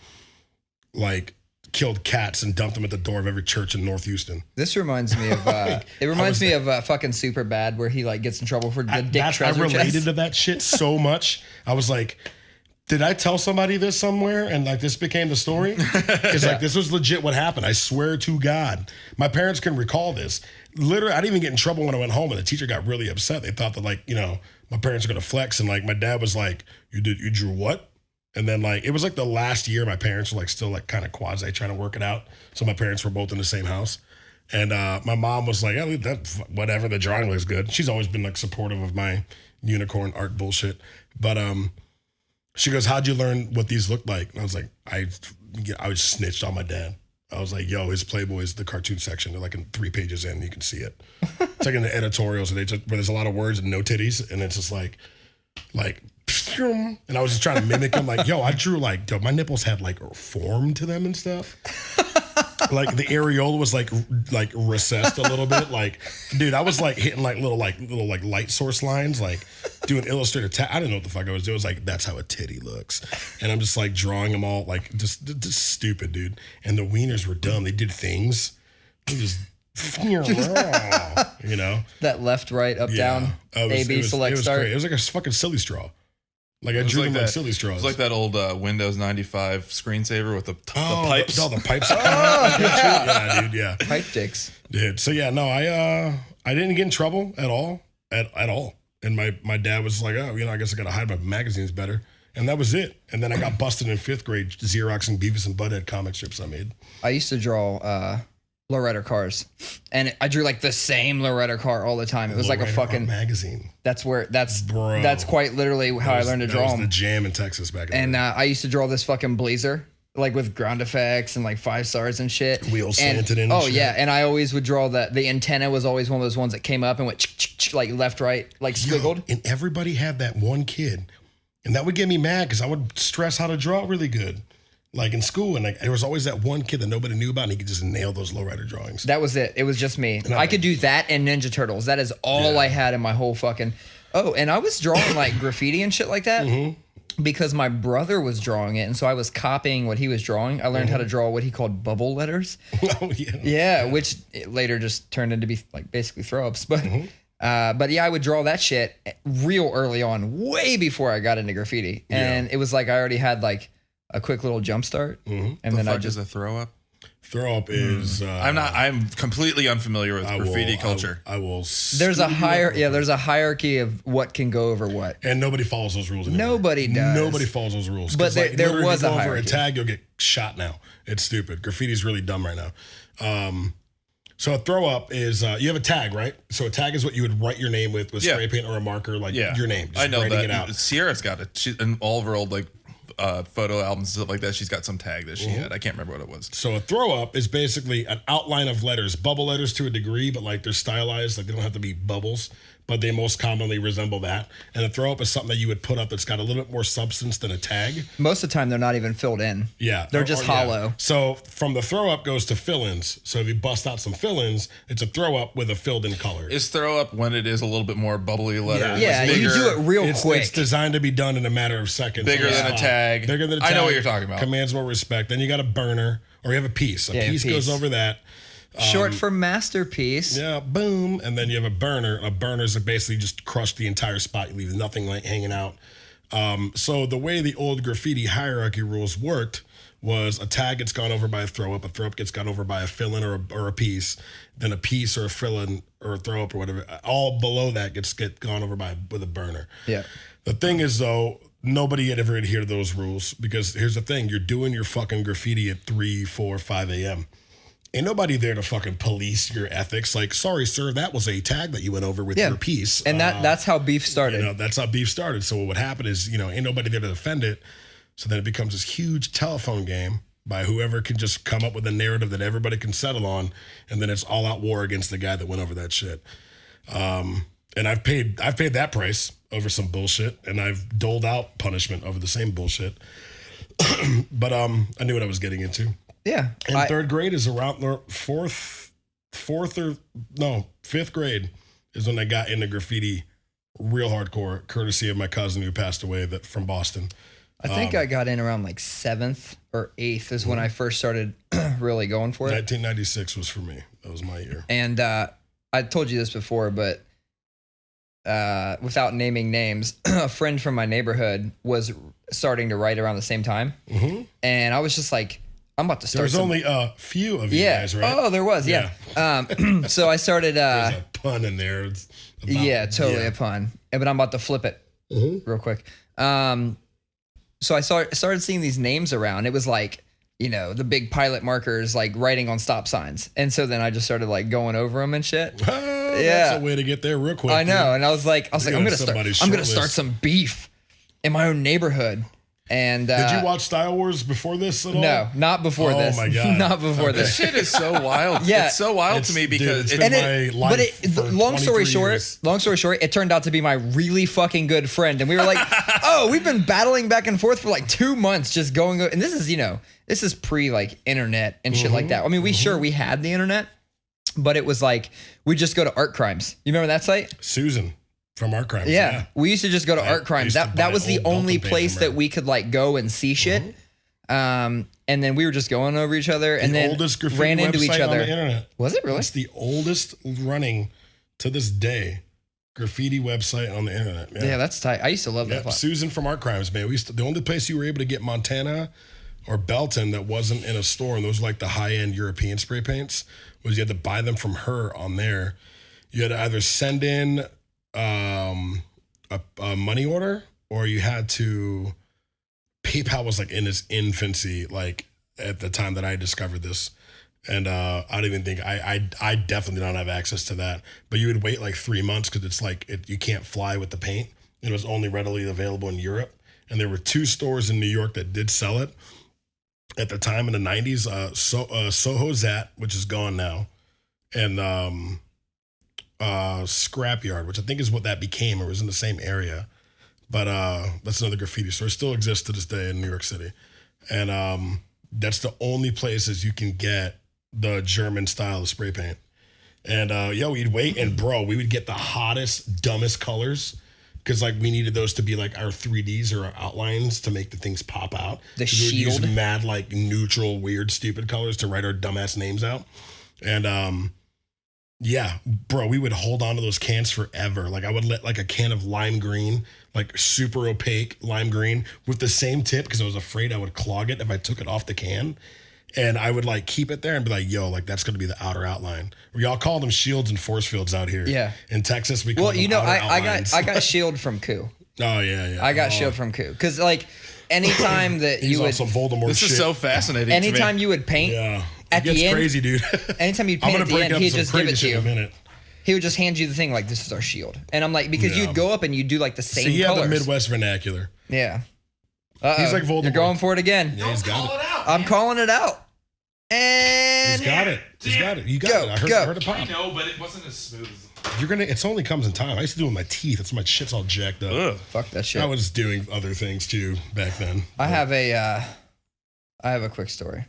like killed cats and dumped them at the door of every church in North Houston. This reminds me of it reminds me of fucking Super Bad, where he like gets in trouble for the dick I treasure related chest. to that shit so much. I was like, did I tell somebody this somewhere and like this became the story? Because like this was legit what happened. I swear to God, my parents can recall this. Literally, I didn't even get in trouble when I went home, and the teacher got really upset. They thought that like my parents are gonna flex, and like my dad was like, you drew what? And then like it was like the last year my parents were like still like kind of quasi trying to work it out. So my parents were both in the same house. And my mom was like, oh, whatever, the drawing looks good. She's always been like supportive of my unicorn art bullshit. But she goes, how'd you learn what these look like? And I was like, I was snitched on my dad. I was like, yo, his Playboy is the cartoon section. They're like in 3 pages in, you can see it. It's like in the editorials, where there's a lot of words and no titties. And it's just like, and I was just trying to mimic him. Like, yo, I drew like, my nipples had like form to them and stuff. Like the areola was like recessed a little bit. Like, dude, I was like hitting like little light source lines, like doing illustrator I didn't know what the fuck I was doing. It was like, that's how a titty looks. And I'm just like drawing them all like just stupid, dude. And the wieners were dumb. They did things. They just That left, right, up, down, A, B, select, start. Great. It was like a fucking silly straw. Like I drew them like silly straws. It was like that old Windows 95 screensaver with the pipes. The pipes. Yeah, dude. Yeah. Pipe dicks. Dude. So yeah, no, I didn't get in trouble at all. At all. And my dad was like, oh, I guess I gotta hide my magazines better. And that was it. And then I got busted in 5th grade Xeroxing Beavis and Butthead comic strips I made. I used to draw lowrider cars, and I drew like the same lowrider car all the time. It was like a fucking magazine. That's quite literally how I learned to draw them. That was them. the jam in Texas back in and the day. I used to draw this fucking blazer, like with ground effects and like 5 stars and shit. Wheels slanted in. Oh yeah, and I always would draw the antenna was always one of those ones that came up and went like left, right, like squiggled. And everybody had that one kid, and that would get me mad because I would stress how to draw really good. Like in school, and like there was always that one kid that nobody knew about, and he could just nail those lowrider drawings. That was it. It was just me. I could do that and Ninja Turtles. That is all I had in my whole fucking. Oh, and I was drawing like graffiti and shit like that because my brother was drawing it, and so I was copying what he was drawing. I learned how to draw what he called bubble letters. Oh yeah. Yeah, which later just turned into be like basically throw ups, but. But yeah, I would draw that shit real early on, way before I got into graffiti, and it was like I already had like a quick little jump start, and then I just a throw up. Throw up is I'm completely unfamiliar with graffiti culture. I will. There's a hierarchy of what can go over what, and nobody follows those rules anymore. Nobody does. Nobody follows those rules. But there was a hierarchy. Over a tag, you'll get shot now. It's stupid. Graffiti's really dumb right now. So a throw up is you have a tag, right? So a tag is what you would write your name with spray paint or a marker, like your name. Just I know writing that. It out. Sierra's got it. In all of her old like photo albums and stuff like that, she's got some tag that she had. I can't remember what it was. So a throw up is basically an outline of letters, bubble letters to a degree, but like they're stylized, like they don't have to be bubbles, but they most commonly resemble that. And a throw up is something that you would put up that's got a little bit more substance than a tag. Most of the time, they're not even filled in. Yeah. They're just hollow. Yeah. So from the throw up goes to fill-ins. So if you bust out some fill-ins, it's a throw up with a filled in color. Is throw up when it is a little bit more bubbly letter? Yeah, you do it real quick. It's designed to be done in a matter of seconds. Bigger than a tag. Bigger than a tag. I know what you're talking about. Commands more respect. Then you got a burner, or you have a piece. A piece goes over that. Short for masterpiece. Yeah, boom. And then you have a burner. A burner is basically just crush the entire spot. You leave nothing like hanging out. So the way the old graffiti hierarchy rules worked was a tag gets gone over by a throw up gets gone over by a fill-in or a piece, then a piece or a fill-in or a throw up or whatever. All below that gets gone over with a burner. Yeah. The thing is though, nobody had ever adhered to those rules because here's the thing: you're doing your fucking graffiti at 3, 4, 5 a.m. Ain't nobody there to fucking police your ethics. Like, sorry, sir, that was a tag that you went over with your piece. And that's how beef started. That's how beef started. So what would happen is, ain't nobody there to defend it. So then it becomes this huge telephone game by whoever can just come up with a narrative that everybody can settle on. And then it's all out war against the guy that went over that shit. And I've paid that price over some bullshit. And I've doled out punishment over the same bullshit. But I knew what I was getting into. Yeah. And third grade is around the fifth grade is when I got into graffiti real hardcore, courtesy of my cousin who passed away from Boston. I think I got in around like 7th or 8th is when I first started really going for it. 1996 was for me. That was my year. And I told you this before, but without naming names, a friend from my neighborhood was starting to write around the same time. Mm-hmm. And I was just like, I'm about to start. There's only a few of you guys, right? Oh, there was, yeah. So I started. There's a pun in there. Totally a pun. But I'm about to flip it real quick. So I started seeing these names around. It was like, the big pilot markers, like writing on stop signs. And so then I just started like going over them and shit. That's a way to get there real quick. I know. Dude. And I was like, I'm gonna start some beef in my own neighborhood. And did you watch Style Wars before this at all? No, not before this. Oh my god, not before this. This shit is so wild. Yeah, it's so wild to me because long story short, it turned out to be my really fucking good friend, and we were like, we've been battling back and forth for like 2 months, just going. And this is pre like internet and shit like that. I mean, we had the internet, but it was like we just go to Art Crimes. You remember that site? Susan. From Art Crimes. Yeah. We used to just go to Art Crimes. That was the only place that we could like go and see shit. And then we were just going over each other and then ran into each other. On the internet. Was it really? It's the oldest running to this day graffiti website on the internet. Yeah, that's tight. I used to love that. Susan from Art Crimes, man. The only place you were able to get Montana or Belton that wasn't in a store, and those were like the high-end European spray paints, was you had to buy them from her on there. You had to either send in a money order, or you had to. PayPal was like in its infancy, like at the time that I discovered this, and I don't even think I definitely don't have access to that. But you would wait like 3 months because it's like you can't fly with the paint. It was only readily available in Europe, and there were 2 stores in New York that did sell it at the time in the 90s. Soho Zat, which is gone now, and Scrapyard, which I think is what that became, or was in the same area. But that's another graffiti store. It still exists to this day in New York City. And that's the only places you can get the German style of spray paint. And we'd wait, and bro, we would get the hottest, dumbest colors, because like we needed those to be like our 3Ds or our outlines to make the things pop out. The shield. We would use mad, like neutral, weird, stupid colors to write our dumbass names out. And yeah, bro, we would hold on to those cans forever. Like I would let like a can of lime green, like super opaque lime green with the same tip, because I was afraid I would clog it if I took it off the can. And I would like keep it there and be like, yo, like that's going to be the outer outline. Y'all call them shields and force fields out here. Yeah. In Texas, we call them I got shield from Coup. Oh, yeah. I got shield from Coup. Because like anytime that you would. Some Voldemort this shit. Is so fascinating. Anytime you would paint. Yeah. At the end, crazy, dude. Anytime you'd paint at the end, he'd just give it to you. He would just hand you the thing like, this is our shield. And I'm like, because you'd go up and you'd do like the same colors. He had the Midwest vernacular. Yeah. He's like Voldemort. You're going for it again. Yeah, he's got it. I'm calling it out. And he's got it. He's got it. You got it. I heard it pop. I know, but it wasn't as smooth. It only comes in time. I used to do it with my teeth. That's my shit's all jacked up. Ugh. Fuck that shit. I was doing other things too back then. I have a quick story.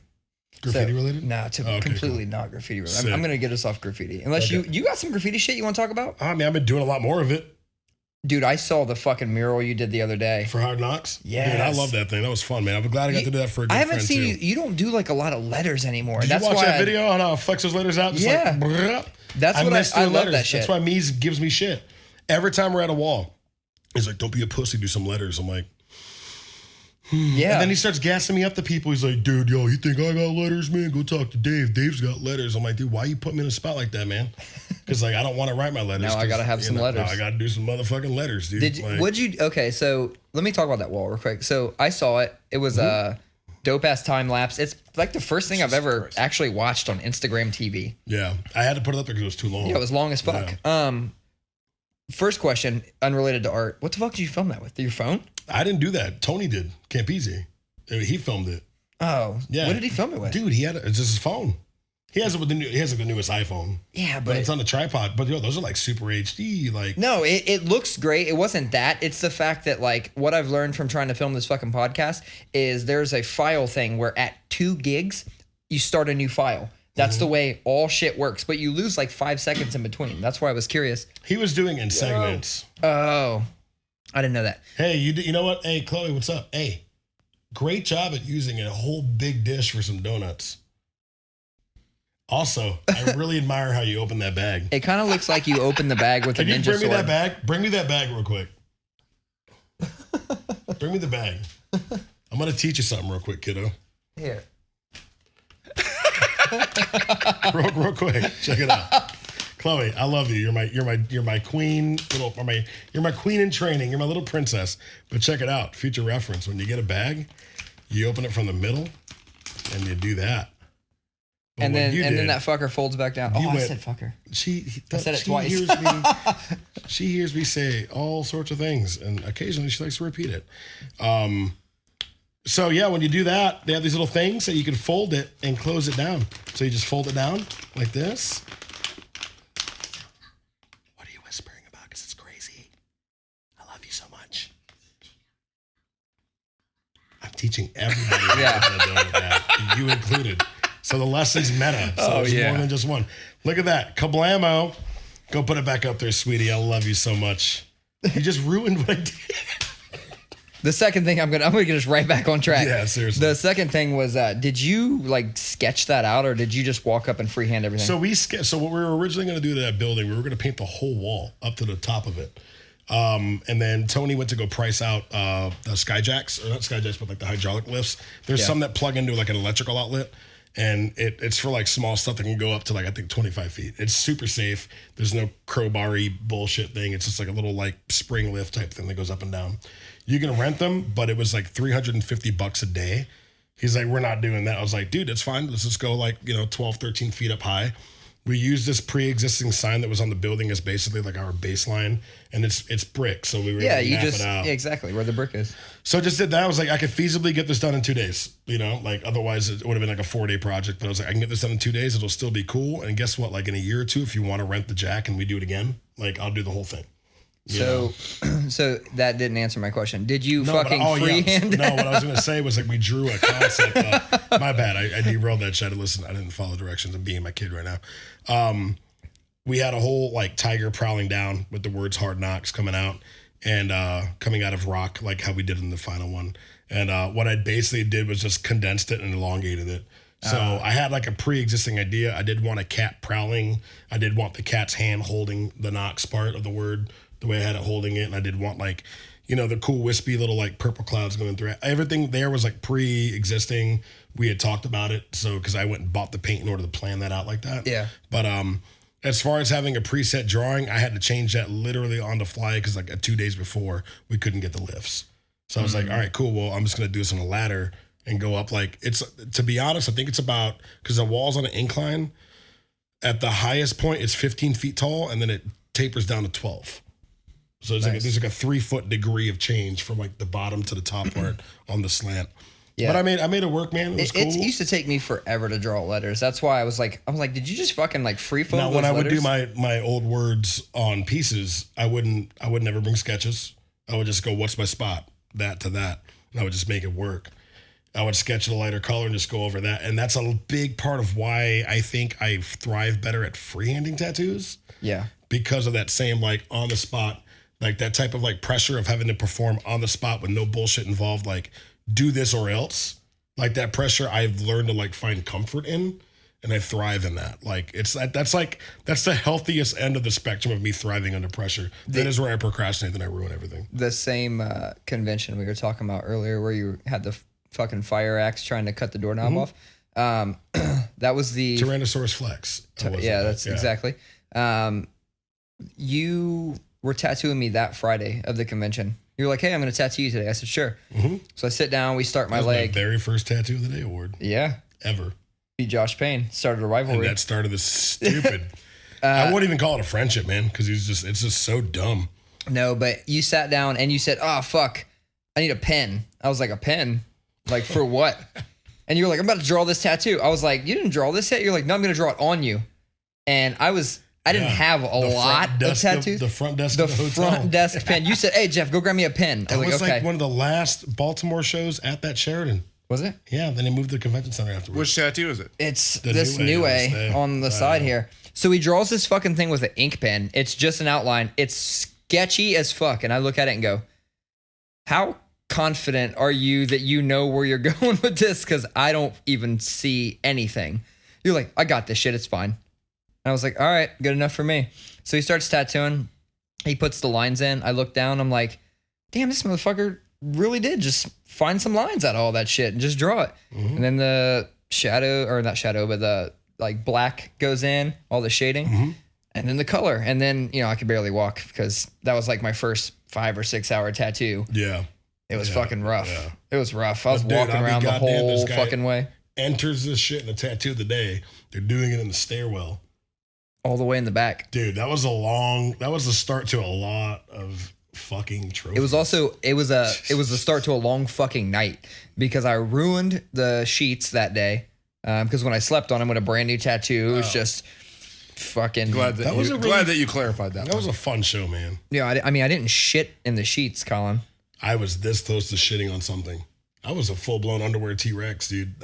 Graffiti related? No, completely not graffiti related. I'm going to get us off graffiti. Unless you got some graffiti shit you want to talk about? I mean, I've been doing a lot more of it. Dude, I saw the fucking mural you did the other day. For Hard Knocks? Yeah. Dude, I love that thing. That was fun, man. I'm glad I got to do that for a good friend, I haven't seen you. You don't do like a lot of letters anymore. Did you watch that video on how I flex those letters out? Just yeah. Like, that's what I love that shit. That's why Mies gives me shit. Every time we're at a wall, he's like, don't be a pussy, do some letters. I'm like, yeah. And then he starts gassing me up to people. He's like, dude, yo, you think I got letters, man? Go talk to Dave. Dave's got letters. I'm like, dude, why you put me in a spot like that, man? Because like I don't want to write my letters. Now I gotta have some letters. Now I gotta do some motherfucking letters, dude. Okay, so let me talk about that wall real quick. So I saw it. It was a dope ass time lapse. It's like the first thing I've ever actually watched on Instagram TV. Yeah, I had to put it up there because it was too long. Yeah, it was long as fuck. Yeah. First question, unrelated to art. What the fuck did you film that with? Your phone? I didn't do that. Tony did. Campese. He filmed it. Oh, yeah. What did he film it with? Dude, it's just his phone. He has it with he has like the newest iPhone. Yeah, but it's on the tripod. But yo, those are like super HD. Like no, it looks great. It wasn't that. It's the fact that like what I've learned from trying to film this fucking podcast is there's a file thing where at 2 gigs you start a new file. That's the way all shit works. But you lose like 5 seconds in between. That's why I was curious. He was doing in segments. Oh, I didn't know that. Hey, you know what? Hey, Chloe, what's up? Hey, great job at using a whole big dish for some donuts. Also, I really admire how you open that bag. It kind of looks like you open the bag with a ninja sword. Can you bring me that bag? Bring me that bag real quick. Bring me the bag. I'm going to teach you something real quick, kiddo. Here. real quick. Check it out. Chloe, I love you. You're my queen, you're my queen in training. You're my little princess. But check it out. Future reference. When you get a bag, you open it from the middle and you do that. But and then that fucker folds back down. I said fucker. I said it twice. She hears me say all sorts of things, and occasionally she likes to repeat it. So yeah, when you do that, they have these little things that you can fold it and close it down. So you just fold it down like this. What are you whispering about? Because it's crazy. I love you so much. I'm teaching everybody how to do that, you included. So the lesson's meta. So there's more than just one. Look at that. Kablamo. Go put it back up there, sweetie. I love you so much. You just ruined what I did. The second thing I'm gonna get us right back on track. Yeah, seriously. The second thing was, did you like sketch that out, or did you just walk up and freehand everything? So what we were originally going to do to that building, we were going to paint the whole wall up to the top of it. And then Tony went to go price out the skyjacks, or not skyjacks, but like the hydraulic lifts. There's some that plug into like an electrical outlet. And it's for like small stuff that can go up to like, I think 25 feet. It's super safe. There's no crowbar-y bullshit thing. It's just like a little like spring lift type thing that goes up and down. You can rent them, but it was like $350 a day. He's like, we're not doing that. I was like, dude, it's fine. Let's just go like, 12, 13 feet up high. We used this pre-existing sign that was on the building as basically like our baseline, and it's brick. So we were able to map it out. Yeah, exactly where the brick is. So I just did that. I was like, I could feasibly get this done in 2 days. Like otherwise it would have been like a 4-day project. But I was like, I can get this done in 2 days. It'll still be cool. And guess what? Like in a year or two, if you want to rent the jack and we do it again, like I'll do the whole thing. So that didn't answer my question. Did you freehand? No, what I was going to say was like we drew a concept. My bad. I derailed that shit. Listen, I didn't follow directions. I'm being my kid right now. We had a whole like tiger prowling down with the words hard knocks coming out and coming out of rock, like how we did in the final one. And what I basically did was just condensed it and elongated it. So I had like a pre-existing idea. I did want a cat prowling. I did want the cat's hand holding the knocks part of the word, the way I had it holding it. And I did want like, the cool wispy little like purple clouds going through it. Everything there was like pre-existing. We had talked about it. So, cause I went and bought the paint in order to plan that out like that. Yeah. But, as far as having a preset drawing, I had to change that literally on the fly. Cause like 2 days before we couldn't get the lifts. So I was like, all right, cool. Well, I'm just going to do this on a ladder and go up. Like to be honest, I think it's about, cause the wall's on an incline at the highest point, it's 15 feet tall. And then it tapers down to 12. So it's there's like a 3 foot degree of change from like the bottom to the top part on the slant. Yeah. But I made it work, man. It was cool. It used to take me forever to draw letters. That's why I was like, did you just fucking like free foam? Now, when I would do my old words on pieces, I would never bring sketches. I would just go, what's my spot? That to that. And I would just make it work. I would sketch a lighter color and just go over that. And that's a big part of why I think I thrive better at freehanding tattoos. Yeah. Because of that same like on the spot, like that type of like pressure of having to perform on the spot with no bullshit involved, like do this or else. Like that pressure I've learned to like find comfort in, and I thrive in that. Like that's the healthiest end of the spectrum of me thriving under pressure. That is where I procrastinate and I ruin everything. The same convention we were talking about earlier where you had the fucking fire axe trying to cut the doorknob off. That was the Tyrannosaurus Flex. Exactly. You were tattooing me that Friday of the convention. You were like, hey, I'm going to tattoo you today. I said, sure. Mm-hmm. So I sit down, we start my leg. My very first tattoo of the day award. Yeah. Ever. Beat Josh Payne. Started a rivalry. And that started this stupid. I wouldn't even call it a friendship, man, because it's just so dumb. No, but you sat down and you said, oh, fuck, I need a pen. I was like, a pen? Like, for what? And you were like, I'm about to draw this tattoo. I was like, you didn't draw this yet? You're like, no, I'm going to draw it on you. And I didn't have a lot of tattoos. The front desk of the hotel. Front desk pen. You said, hey, Jeff, go grab me a pen. I was like one of the last Baltimore shows at that Sheraton. Was it? Yeah, then he moved to the convention center afterwards. Which tattoo is it? It's The this new new A A on the side here. So he draws this fucking thing with an ink pen. It's just an outline. It's sketchy as fuck. And I look at it and go, how confident are you that you know where you're going with this? Because I don't even see anything. You're like, I got this shit. It's fine. And I was like, all right, good enough for me. So he starts tattooing. He puts the lines in. I look down. I'm like, damn, this motherfucker really did just find some lines out of all that shit and just draw it. Mm-hmm. And then the shadow, or not shadow, but the like black goes in, all the shading, Mm-hmm. and then the color. And then, I could barely walk because that was like my first 5 or 6 hour tattoo. Yeah. It was fucking rough. Yeah. It was rough. I was Dude, walking I'll be around the goddamn, this whole guy fucking way. Enters this shit in the tattoo of the day. They're doing it in the stairwell. All the way in the back. Dude, that was the start to a lot of fucking trophies. It was the start to a long fucking night because I ruined the sheets that day. Because when I slept on them with a brand new tattoo, it was just fucking. Glad that you clarified that. That was a fun show, man. Yeah, I mean, I didn't shit in the sheets, Colin. I was this close to shitting on something. I was a full-blown underwear T-Rex, dude.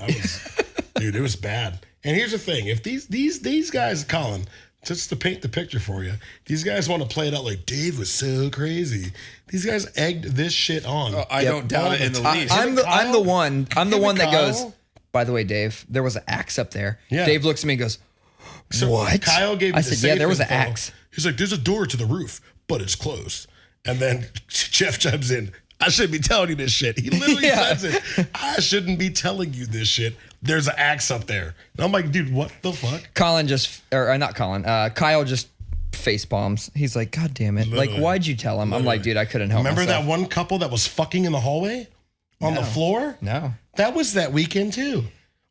Dude, it was bad. And here's the thing. If these guys, Colin, just to paint the picture for you, these guys want to play it out like Dave was so crazy. These guys egged this shit on. I don't doubt it in the least. I'm the one that Kyle? goes, by the way, Dave, there was an axe up there. Yeah. Dave looks at me and goes, So what? Kyle gave me I the said, yeah, there was safe an info. axe. He's like, there's a door to the roof, but it's closed. And then Jeff chimes in, I shouldn't be telling you this shit. He literally Yeah. says it. I shouldn't be telling you this shit. There's an axe up there. And I'm like, dude, what the fuck? Kyle just face palms. He's like, God damn it. Literally. Like, why'd you tell him? I'm like, dude, I couldn't help Remember myself. that one couple that was fucking in the hallway on the floor? No. That was that weekend too.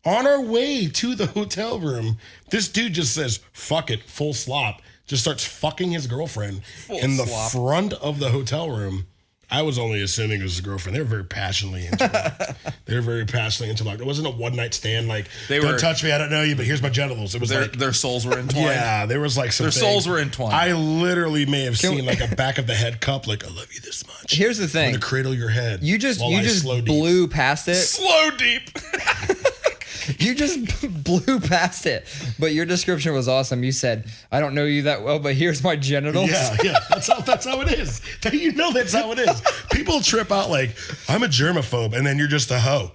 On our way to the hotel room, this dude just says, fuck it, full slop. Just starts fucking his girlfriend in the front of the hotel room. I was only assuming it was his girlfriend. They were very passionately interlocked. It wasn't a one-night stand like, don't touch me, I don't know you, but here's my genitals. It was their souls were entwined. Yeah, there was like some Their souls were entwined. I literally may have seen like a back of the head cup, like, I love you this much. Here's the thing. I'm gonna cradle your head. You just slow deep. blew past it. Slow deep. You just blew past it. But your description was awesome. You said, I don't know you that well, but here's my genitals. Yeah. That's how it is. You know that's how it is. People trip out like, I'm a germaphobe, and then you're just a hoe.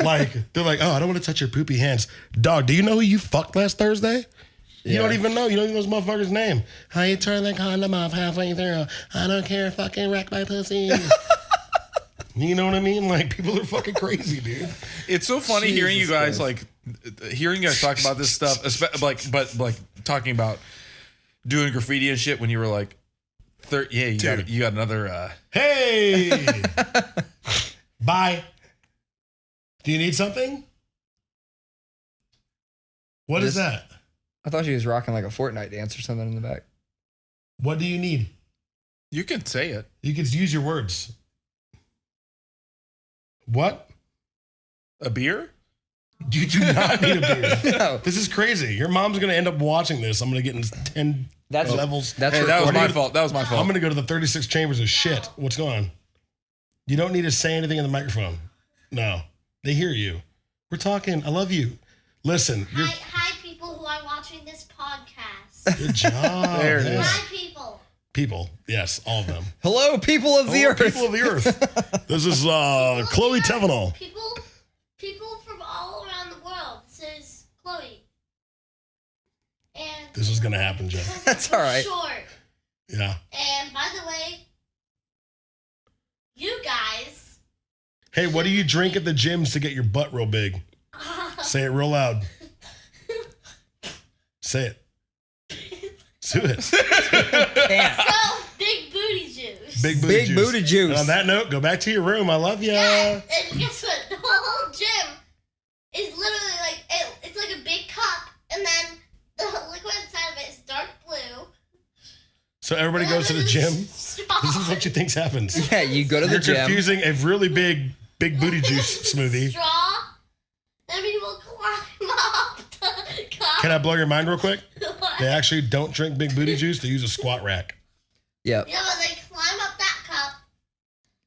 Like, they're like, oh, I don't want to touch your poopy hands. Dog, do you know who you fucked last Thursday? You don't even know. You don't even know this motherfucker's name. How you turn the condom off halfway through? I don't care. Fucking wreck my pussy. You know what I mean? Like, people are fucking crazy, dude. It's so funny hearing you guys talk about this stuff, but talking about doing graffiti and shit when you were like, you got another. Hey, bye. Do you need something? What is that? I thought she was rocking like a Fortnite dance or something in the back. What do you need? You can say it. You can use your words. What? A beer? You do not need a beer. No. This is crazy. Your mom's going to end up watching this. I'm going to get in 10 levels. That was my fault. That was my fault. I'm going to go to the 36 chambers of shit. What's going on? You don't need to say anything in the microphone. No. They hear you. We're talking. I love you. Listen. Hi, people who are watching this podcast. Good job. There it Yes. is. Hi, people. People. Yes, all of them. Hello, people of the Hello, earth. people of the earth. This is Chloe Tevenal. People from all around the world. This is Chloe. And This is going to happen, Jeff. That's all right. Short. Yeah. And by the way, you guys. Hey, what do you drink at the gyms to get your butt real big? Say it real loud. Say it. Do it. Can't. So, big booty juice. Big booty Big juice. booty juice. And on that note, go back to your room. I love ya. Yeah, and guess what? The whole gym is literally like, it's like a big cup, and then the liquid inside of it is dark blue. So everybody goes to the gym. Straw. This is what you think happens. Yeah, you go to the You're gym. confusing a really big booty juice smoothie. Straw. Then people climb up the cup. Can I blow your mind real quick? What? They actually don't drink big booty juice. They use a squat rack. Yep. Yeah, but they climb up that cup,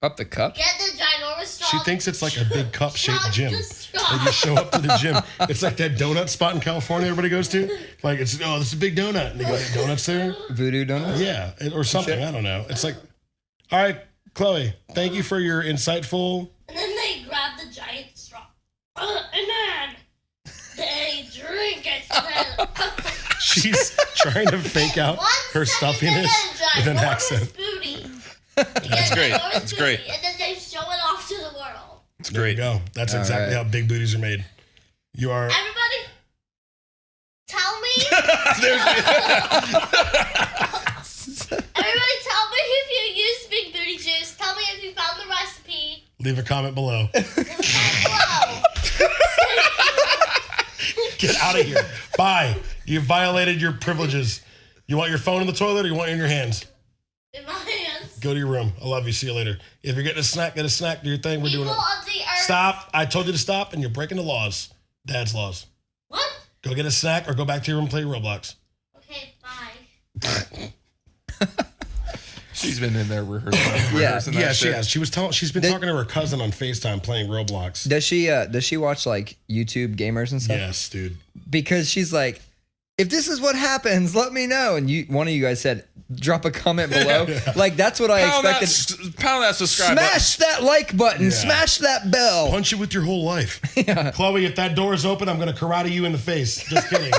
Up the cup. get the ginormous straw. She thinks it's like a big cup-shaped gym. The straw. Like you show up to the gym. It's like that donut spot in California everybody goes to. Like, this is a big donut. And they got donuts there. Voodoo donuts? Yeah, or something. I don't know. It's like, all right, Chloe, thank you for your insightful. And then they grab the giant straw. And then they drink it. She's trying to fake out her stuffiness with an accent. That's great. That's great. And then they show it off to the world. It's There you great. go. That's exactly how big booties are made. You are. Everybody, tell me. Everybody, tell me if you use big booty juice. Tell me if you found the recipe. Leave a comment below. Hello. Get out of here. Bye. You violated your privileges. You want your phone in the toilet or you want it in your hands? In my hands. Go to your room. I love you. See you later. If you're getting a snack, get a snack. Do your thing. We're People doing it. of the earth. Stop. I told you to stop and you're breaking the laws. Dad's laws. What? Go get a snack or go back to your room and play Roblox. Okay, bye. She's been in there rehearsing. Yeah, that she shit. has. She's been talking to her cousin on FaceTime playing Roblox. Does she watch like YouTube gamers and stuff? Yes, dude. Because she's like, if this is what happens, let me know. And one of you guys said, drop a comment below. Like that's what I expected. Pound that subscribe Smash that like button. Yeah. Smash that bell. Punch it with your whole life. Chloe, if that door is open, I'm going to karate you in the face. Just kidding.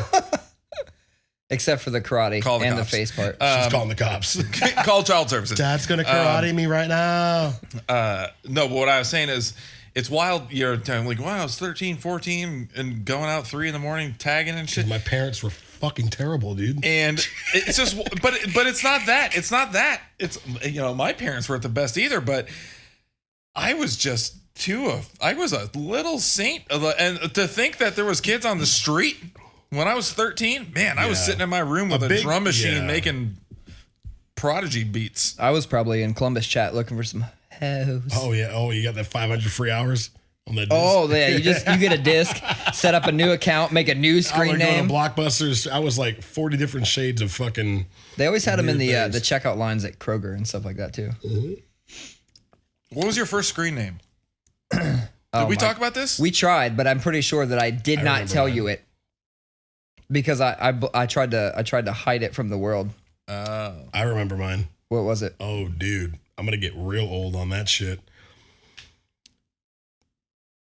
Except for the karate Call the and cops. the face part. She's calling the cops. button. Call child services. Dad's going to karate me right now. No, but what I was saying is, it's wild. You're like, wow, it's 13, 14, and going out 3 a.m, tagging and shit. My parents were fucking terrible, dude. And it's just, but it's not that. It's not that. It's, my parents weren't the best either, but I was just I was a little saint. And to think that there was kids on the street when I was 13, man, I was sitting in my room with a drum machine making Prodigy beats. I was probably in Columbus chat looking for some hoes. Oh, yeah. Oh, you got that 500 free hours on that disc? Oh, yeah. You get a disc, set up a new account, make a new screen name. Going to Blockbusters. I was like 40 different shades of fucking. They always had them in the things. the checkout lines at Kroger and stuff like that too. What was your first screen name? Did we talk about this? We tried, but I'm pretty sure that I did not tell you it because I tried to hide it from the world. I remember mine. What was it? Oh, dude. I'm going to get real old on that shit.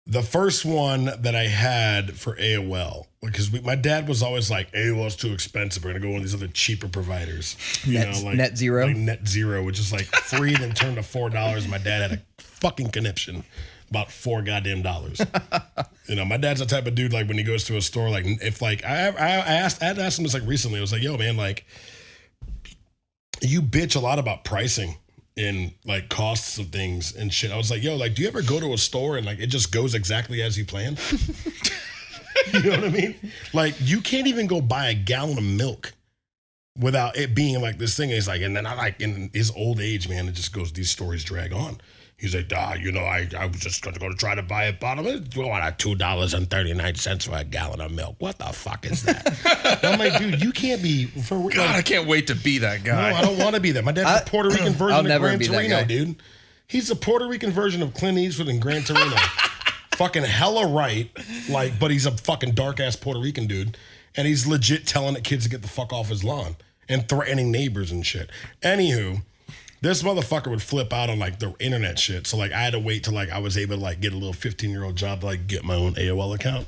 The first one that I had for AOL, because my dad was always like, AOL's too expensive. We're going to go with these other cheaper providers. Net Zero? Like Net Zero, which is like free, then turned to $4. My dad had a fucking conniption about $4 goddamn. My dad's the type of dude, like when he goes to a store, like if like, I had asked him this like recently. I was like, yo, man, like you bitch a lot about pricing and like costs of things and shit. I was like, yo, like, do you ever go to a store and like it just goes exactly as you planned? You know what I mean? Like you can't even go buy a gallon of milk without it being like this thing. He's like, and then I like in his old age, man, it just goes, these stories drag on. He's like, I was just going to go to try to buy a bottle of it. You want $2.39 for a gallon of milk. What the fuck is that? I'm like, dude, you can't be. God, I can't wait to be that guy. No, I don't want to be that. My dad's the Puerto Rican version of Gran Torino, dude. He's the Puerto Rican version of Clint Eastwood in Gran Torino. Fucking hella right, like, but he's a fucking dark ass Puerto Rican dude, and he's legit telling the kids to get the fuck off his lawn and threatening neighbors and shit. Anywho. This motherfucker would flip out on like the internet shit. So like I had to wait till like I was able to like get a little 15-year-old job to like get my own AOL account.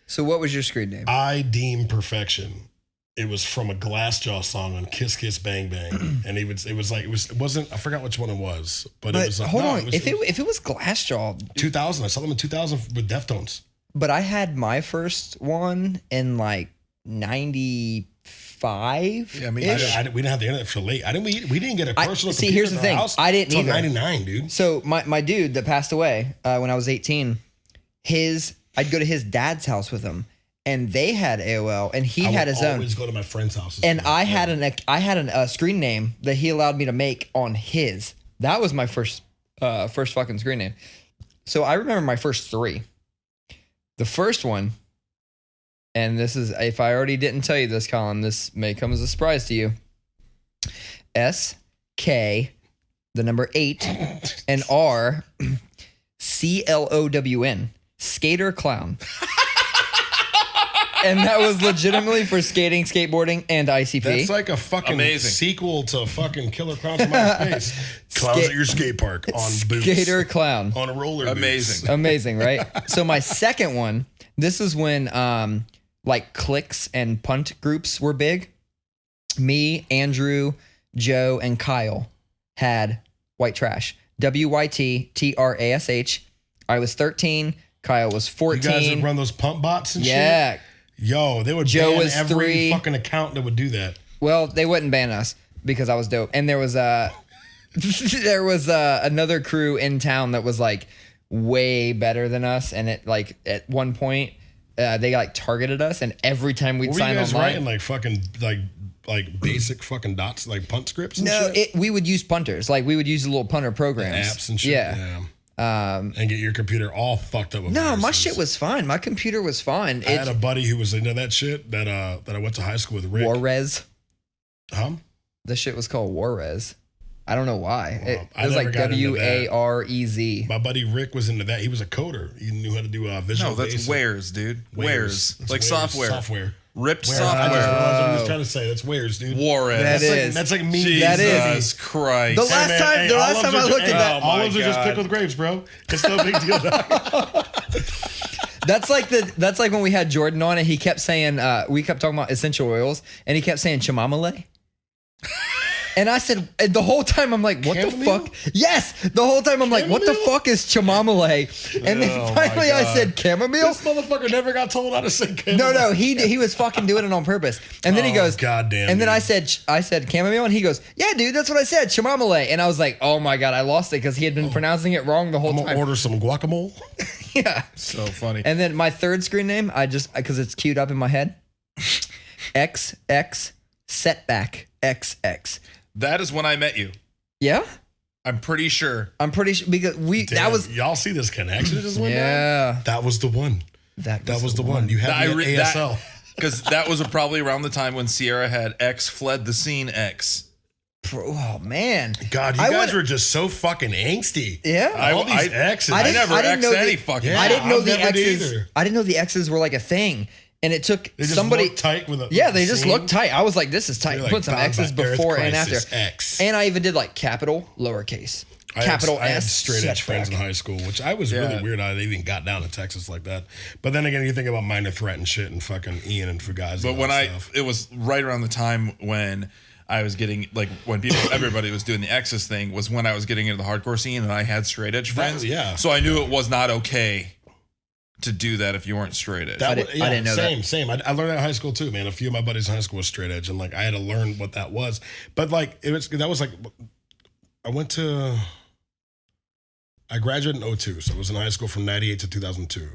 So what was your screen name? I Deem Perfection. It was from a Glassjaw song on Kiss Kiss Bang Bang. And it wasn't I forgot which one it was. But it was hold on. If it was Glassjaw 2000, I saw them in 2000 with Deftones. But I had my first one in like 95. Yeah, I mean, we didn't have the internet for late. We didn't get a personal see, computer here's the in our thing. house I didn't until either. 99, dude. So my dude that passed away when I was 18, I'd go to his dad's house with him, and they had AOL, and he had his own. I always go to my friend's house. And I had a screen name that he allowed me to make on his. That was my first fucking screen name. So I remember my first 3. The first one. And this is, if I already didn't tell you this, Collin, this may come as a surprise to you. SK, the number 8, and R, CLOWN, Skater Clown. And that was legitimately for skating, skateboarding, and ICP. That's like a fucking Amazing. sequel to fucking Killer Clowns from Outer Space. Clowns at your skate park on boots. Skater Clown. On a roller Amazing. Amazing, right? So my second one, this is when like cliques and punt groups were big. Me, Andrew, Joe, and Kyle had white trash. WYTTRASH. I was 13. Kyle was 14. You guys would run those pump bots and shit? Yeah. Yo, they would Joe ban was every 3. fucking account that would do that. Well, they wouldn't ban us because I was dope. And there was another crew in town that was like way better than us. And it like at one point they like targeted us. And every time we'd What were sign you guys online, writing like fucking like basic fucking dots, like punt scripts and no, shit? we would use punters. Like we would use the little punter programs, Apps and shit. Yeah. And get your computer all fucked up with No, my viruses. shit was fine. My computer was fine. I had a buddy who was into that shit that I went to high school with, Rick. Warres. Huh? The shit was called Warres. I don't know why. Well, It was like WAREZ. My buddy Rick was into that. He was a coder. He knew how to do visual. No, that's basic. wares, dude. Wares. That's Like wares. software. Software. Ripped I just software. realized what he was trying to say. That's wares, dude. Juarez. That That's is. like, that's like me. Jesus That is. Christ. The last time I looked at that, olives are just God. pickled grapes, bro. It's no big deal. that's like when we had Jordan on and he kept saying we kept talking about essential oils and he kept saying chamomile. And I said, and the whole time I'm like, what the Chamomile? fuck? Yes, the whole time I'm like, what the Chamomile? fuck is chamomile? And then Oh, my finally I God. said chamomile. This motherfucker never got told how to say chamomile. No, he was fucking doing it on purpose. And then he Oh, goes, goddamn, And then dude. I said chamomile, and he goes, yeah, dude, that's what I said, chamomile. And I was like, oh my god, I lost it because he had been pronouncing it wrong the whole I'm gonna time. order some guacamole. Yeah. So funny. And then my third screen name, I just because it's queued up in my head, XX setback XX. That is when I met you. Yeah, I'm pretty sure. I'm pretty sure because that Damn, was y'all see this connection that just went down? yeah. That was the one. That was the one. You had me at ASL. Because that was probably around the time when Sierra had X fled the scene X. Oh man, God, you guys were just so fucking angsty. yeah. All these exes. I never didn't X know any the- fucking. Yeah. I didn't know I've the never did X's. either. I didn't know the X's were like a thing, and it took They just somebody. look tight with a Yeah, they just scene. look tight. I was like, this is tight. You're like, Put some bound X's by Earth before and after. Crisis X. And I even did like capital, lowercase, capital I had S, straight edge friends in setback. high school, which I was really weird. I even got down to Texas like that. But then again, you think about Minor Threat and shit and fucking Ian and Fugazi. But and when all that stuff. it was right around the time when I was getting like when everybody was doing the X's thing was when I was getting into the hardcore scene and I had straight edge friends. yeah. So I knew it was not okay to do that if you weren't straight edge. I didn't know that. Same. I learned that in high school too, man. A few of my buddies in high school was straight edge, and like I had to learn what that was. But like that was like I graduated in 02, so I was in high school from 98 to 2002.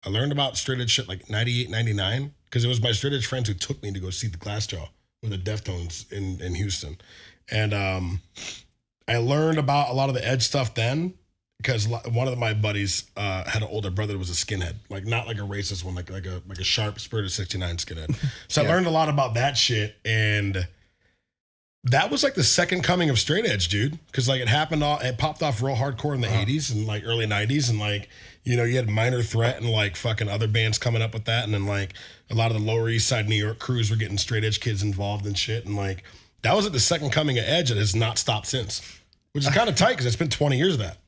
I learned about straight edge shit like 98, 99, because it was my straight edge friends who took me to go see the Glassjaw with the Deftones in Houston. And I learned about a lot of the edge stuff then, because one of my buddies had an older brother that was a skinhead, like not like a racist one, like a sharp spirited 69 skinhead. So I learned a lot about that shit, and that was like the second coming of straight edge, dude. Because like it popped off real hardcore in the 80s and like early 90s, and like you had Minor Threat and like fucking other bands coming up with that, and then like a lot of the Lower East Side New York crews were getting straight edge kids involved and shit, and like that was at the second coming of edge, and has not stopped since, which is kind of tight because it's been 20 years of that.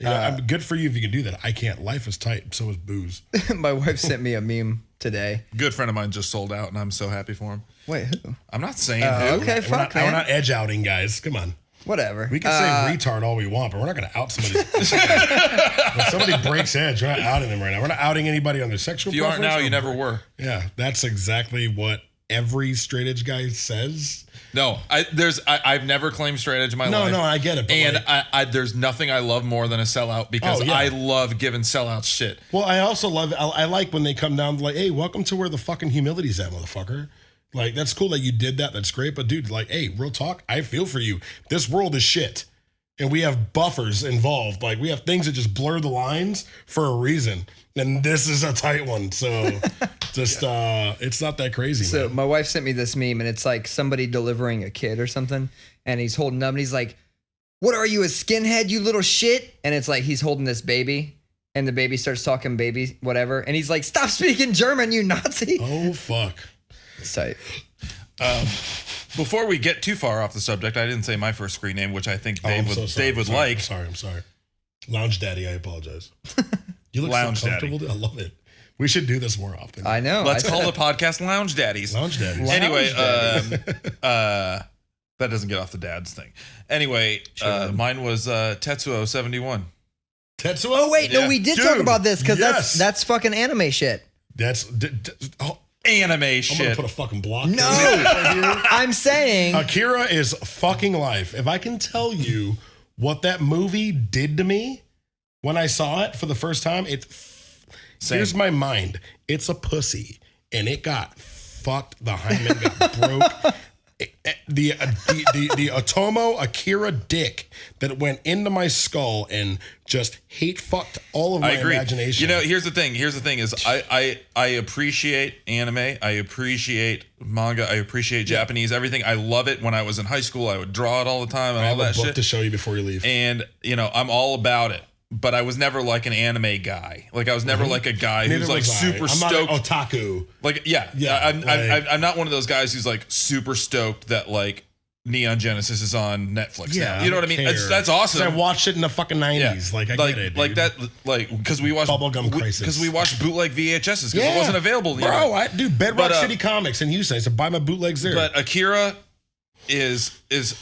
I'm good for you if you can do that. I can't. Life is tight. So is booze. My wife sent me a meme today. Good friend of mine just sold out, and I'm so happy for him. Wait, who? I'm not saying who. Okay, fuck, We're man. not edge outing, guys. Come on. Whatever. We can say retard all we want, but we're not going to out somebody. When somebody breaks edge, we're not outing them right now. We're not outing anybody on their sexual If you aren't preference now, or- you never were. Yeah, that's exactly what every straight edge guy says. No, I've never claimed straight edge in my life. No, I get it. But And like, there's nothing I love more than a sellout because Oh, yeah. I love giving sellouts shit. well, I also love, I like when they come down like, hey, welcome to where the fucking humility's at, motherfucker. Like, that's cool that you did that. That's great. But dude, like, hey, real talk, I feel for you. This world is shit. And we have buffers involved. Like, we have things that just blur the lines for a reason. And this is a tight one. So just, it's not that crazy, So man. my wife sent me this meme, and it's like somebody delivering a kid or something, and he's holding up, and he's like, what are you, a skinhead, you little shit? And it's like he's holding this baby. And the baby starts talking baby, whatever. And he's like, stop speaking German, you Nazi. Oh, fuck. It's tight. Before we get too far off the subject, I didn't say my first screen name, which I think Dave would like. I'm sorry. Lounge Daddy, I apologize. You look Lounge so comfortable. I love it. We should do this more often. I know. Let's call the podcast Lounge Daddies. Lounge Daddies. Anyway, that doesn't get off the dads thing. Anyway, mine was Tetsuo71. Tetsuo? Oh, wait. Yeah. No, we did Dude, talk about this because yes. that's fucking anime shit. That's Anime I'm shit. gonna put a fucking block. No. right here. I'm saying. Akira is fucking life. If I can tell you what that movie did to me when I saw it for the first time, here's my mind. It's a pussy, and it got fucked. The hymen got broke. The Otomo Akira dick that went into my skull and just hate fucked all of my imagination. You know, here's the thing is I appreciate anime, I appreciate manga, I appreciate Japanese, everything. I love it. When I was in high school, I would draw it all the time and all that shit. I have a book to show you before you leave. And, you know, I'm all about it. But I was never like an anime guy. Like I was never like a guy who's like super stoked. I'm not otaku. Like I'm not one of those guys who's like super stoked that like Neon Genesis is on Netflix. Yeah, now. You know what I mean? That's awesome. I watched it in the fucking 90s. Like I get it, dude. Like that. Like because we watched Bubblegum Crisis. Because we watched bootleg VHSs because it wasn't available. Bro, Bedrock City Comics in Houston. I used to buy my bootlegs there. But Akira is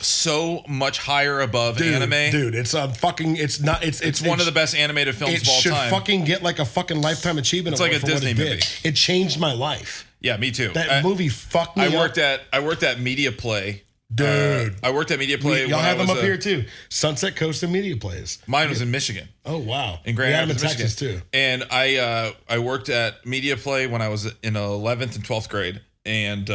so much higher above anime. Dude, it's one of the best animated films of all time. It should fucking get like a fucking lifetime achievement. It's like a Disney movie. It changed my life. Yeah, me too. That movie fucked me up. I worked at Media Play. Dude. I worked at Media Play. Y'all have them up here too. Sunset Coast and Media Plays. Mine was in Michigan. Oh wow. In Grand Rapids, Texas Michigan. too. And I worked at Media Play when I was in 11th and 12th grade. And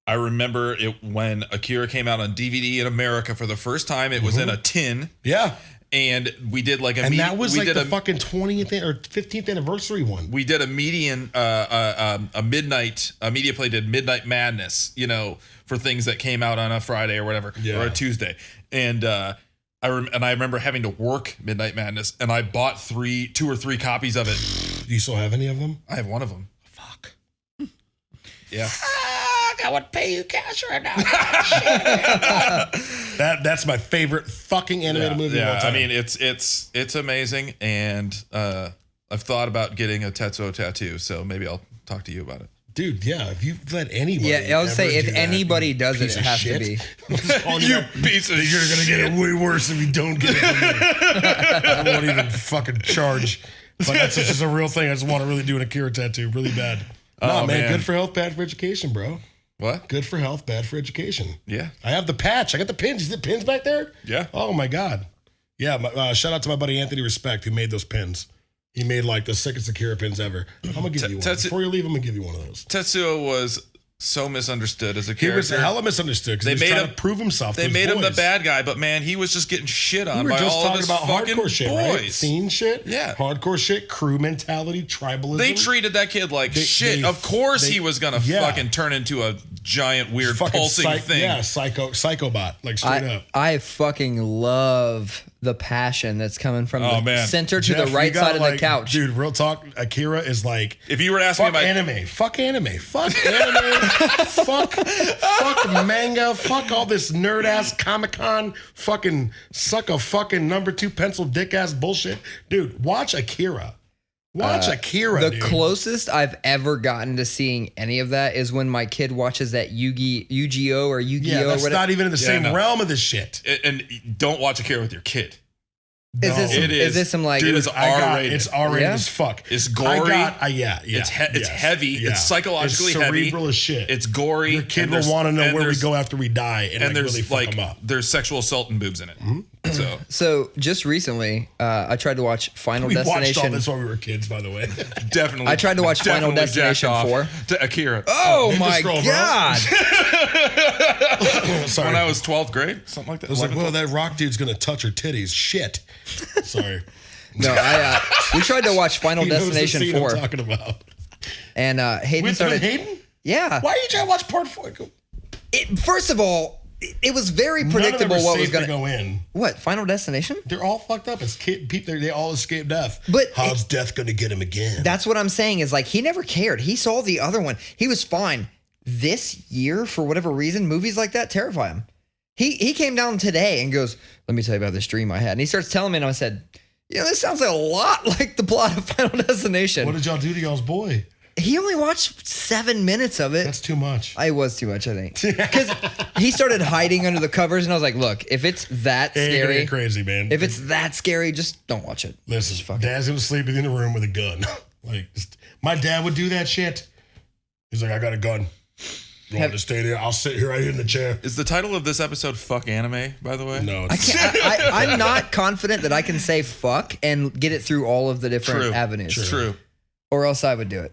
I remember it when Akira came out on DVD in America for the first time. It was in a tin. Yeah. And we did like that was like the fucking 20th or 15th anniversary one. We did a median, a midnight, Media Play did Midnight Madness, you know, for things that came out on a Friday or whatever, or a Tuesday. And I remember having to work Midnight Madness, and I bought 2 or 3 copies of it. Do you still have any of them? I have one of them. Fuck. Yeah. I would pay you cash right now. That's my favorite fucking animated movie of all time. I mean, it's amazing, and I've thought about getting a Tetsuo tattoo, so maybe I'll talk to you about it. Dude, yeah, if you let anybody. Yeah, I would say if anybody does it, it has to be. You piece of shit. You're going to get it way worse if you don't get it from me. I won't even fucking charge. But that's just a real thing. I just want to really do an Akira tattoo really bad. No, man, good for health, bad for education, bro. What? Good for health, bad for education. Yeah. I have the patch. I got the pins. Is it pins back there? Yeah. Oh, my God. Yeah, shout out to my buddy Anthony Respect who made those pins. He made like the sickest Akira pins ever. I'm going to give you one. Before you leave, I'm going to give you one of those. Tetsuo was so misunderstood as a character. He was hella misunderstood because he was trying to prove himself. They made him the bad guy, but man, he was just getting shit on by all of his fucking hardcore shit, boys. Right? Scene shit, yeah, hardcore shit, crew mentality, tribalism. They treated that kid like shit. Of course, he was gonna fucking turn into a giant, weird, pulsing thing. Yeah, psychobot, like straight up. I fucking love the passion that's coming from the center to Jeff, the right side of the couch. Dude, real talk, Akira is like, if you were to ask me about fuck anime, fuck manga, fuck all this nerd ass Comic-Con, fucking suck a fucking number 2 pencil dick ass bullshit. Dude, watch Akira. Akira. The closest I've ever gotten to seeing any of that is when my kid watches that Yu-Gi-Oh or Yu-Gi-Oh. Yeah, that's or not even in the same realm of this shit. And don't watch Akira with your kid. Is this some like? Dude, it's R-rated. It's R-rated as fuck. It's gory. It's heavy. Yeah. It's psychologically heavy. It's cerebral as shit. It's gory. Your kid will want to know where we go after we die, and there's really fuck them up. There's sexual assault and boobs in it. Mm-hmm. So just recently, I tried to watch Final we Destination. We watched all this when we were kids, by the way. Definitely. I tried to watch Final Destination 4. To Akira. Oh my God. Sorry. When I was 12th grade, something like that. I was like, well, that rock dude's going to touch her titties. Shit. Sorry. No, we tried to watch Final Destination 4. I'm talking about. And Hayden started. Hayden? Yeah. Why are you trying to watch part 4? First of all, it was very None of them predictable are what was safe going to go in. What, Final Destination? They're all fucked up. It's people. They all escape death. But how's death going to get him again? That's what I'm saying is like he never cared. He saw the other one. He was fine. This year, for whatever reason, movies like that terrify him. He came down today and goes, let me tell you about this dream I had. And he starts telling me, and I said, this sounds like a lot like the plot of Final Destination. What did y'all do to y'all's boy? He only watched 7 minutes of it. That's too much. It was too much, I think. Because he started hiding under the covers, and I was like, look, if it's that scary. Ain't crazy, man. If it's that scary, just don't watch it. Listen, Dad's going to sleep in the room with a gun. My dad would do that shit. He's like, I got a gun. You want to stay there? I'll sit here right here in the chair. Is the title of this episode "Fuck Anime"? By the way, No, I can't. I'm not confident that I can say fuck and get it through all of the different avenues. True. Or else I would do it.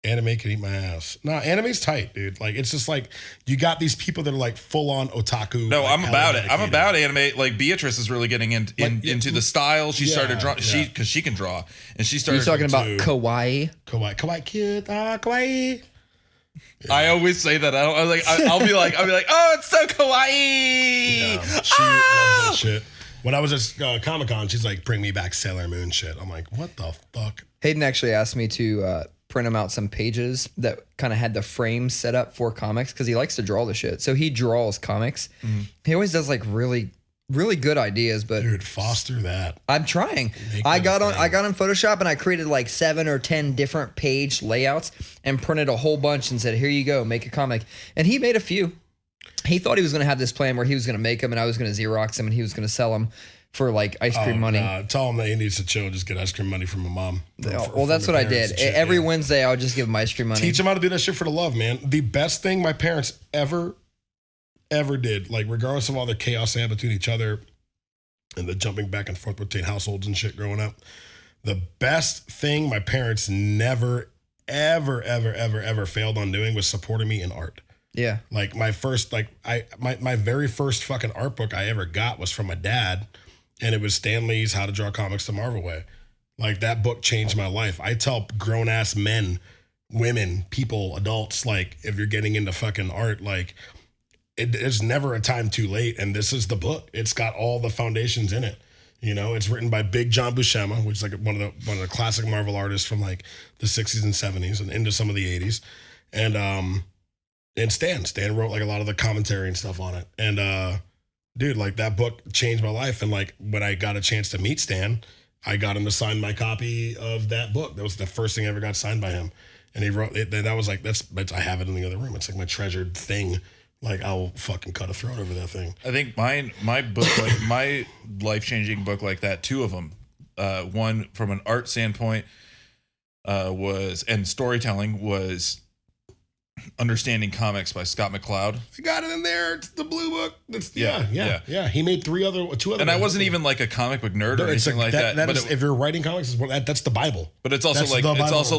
Anime can eat my ass. No, anime's tight, dude. Like, it's just like you got these people that are like full on otaku. No, like, I'm about it. I'm about anime. Like Beatrice is really getting into the style. She started drawing. Because she can draw, and she started. You're talking about kawaii. Kawaii cute. Kawaii. Yeah. I always say that. I'll be like, oh, it's so kawaii. Yeah, she loves that shit. When I was at Comic-Con, she's like, bring me back Sailor Moon shit. I'm like, what the fuck? Hayden actually asked me to print him out some pages that kind of had the frames set up for comics because he likes to draw the shit. So he draws comics. Mm-hmm. He always does like really good ideas, but dude, foster that. I'm trying. I got on Photoshop and I created like 7 or 10 different page layouts and printed a whole bunch and said, here you go, make a comic. And he made a few. He thought he was going to have this plan where he was going to make them and I was going to Xerox them and he was going to sell them for like ice cream money. Tell him that he needs to chill. Just get ice cream money from my mom. Well, that's what I did. Every Wednesday, I would just give him ice cream money. Teach him how to do that shit for the love, man. The best thing my parents ever did, like regardless of all the chaos they had between each other and the jumping back and forth between households and shit growing up, the best thing my parents never, ever failed on doing was supporting me in art. Yeah. Like my first, my very first fucking art book I ever got was from my dad, and it was Stan Lee's How to Draw Comics the Marvel Way. Like that book changed my life. I tell grown ass men, women, people, adults, like if you're getting into fucking art, like there's never a time too late. And this is the book. It's got all the foundations in it. You know, it's written by Big John Buscema, which is like one of the classic Marvel artists from like the 60s and 70s and into some of the 80s. And Stan wrote like a lot of the commentary and stuff on it. And dude, like that book changed my life. And like when I got a chance to meet Stan, I got him to sign my copy of that book. That was the first thing I ever got signed by him. And he wrote it. That was like, I have it in the other room. It's like my treasured thing. Like I'll fucking cut a throat over that thing. I think my book, like my life-changing book like that, 2 of them. One from an art standpoint and storytelling was Understanding Comics by Scott McCloud. I got it in there. It's the blue book. Yeah. He made 2 other. And I wasn't even like a comic book nerd or anything like that. But if you're writing comics, that's the Bible. But it's also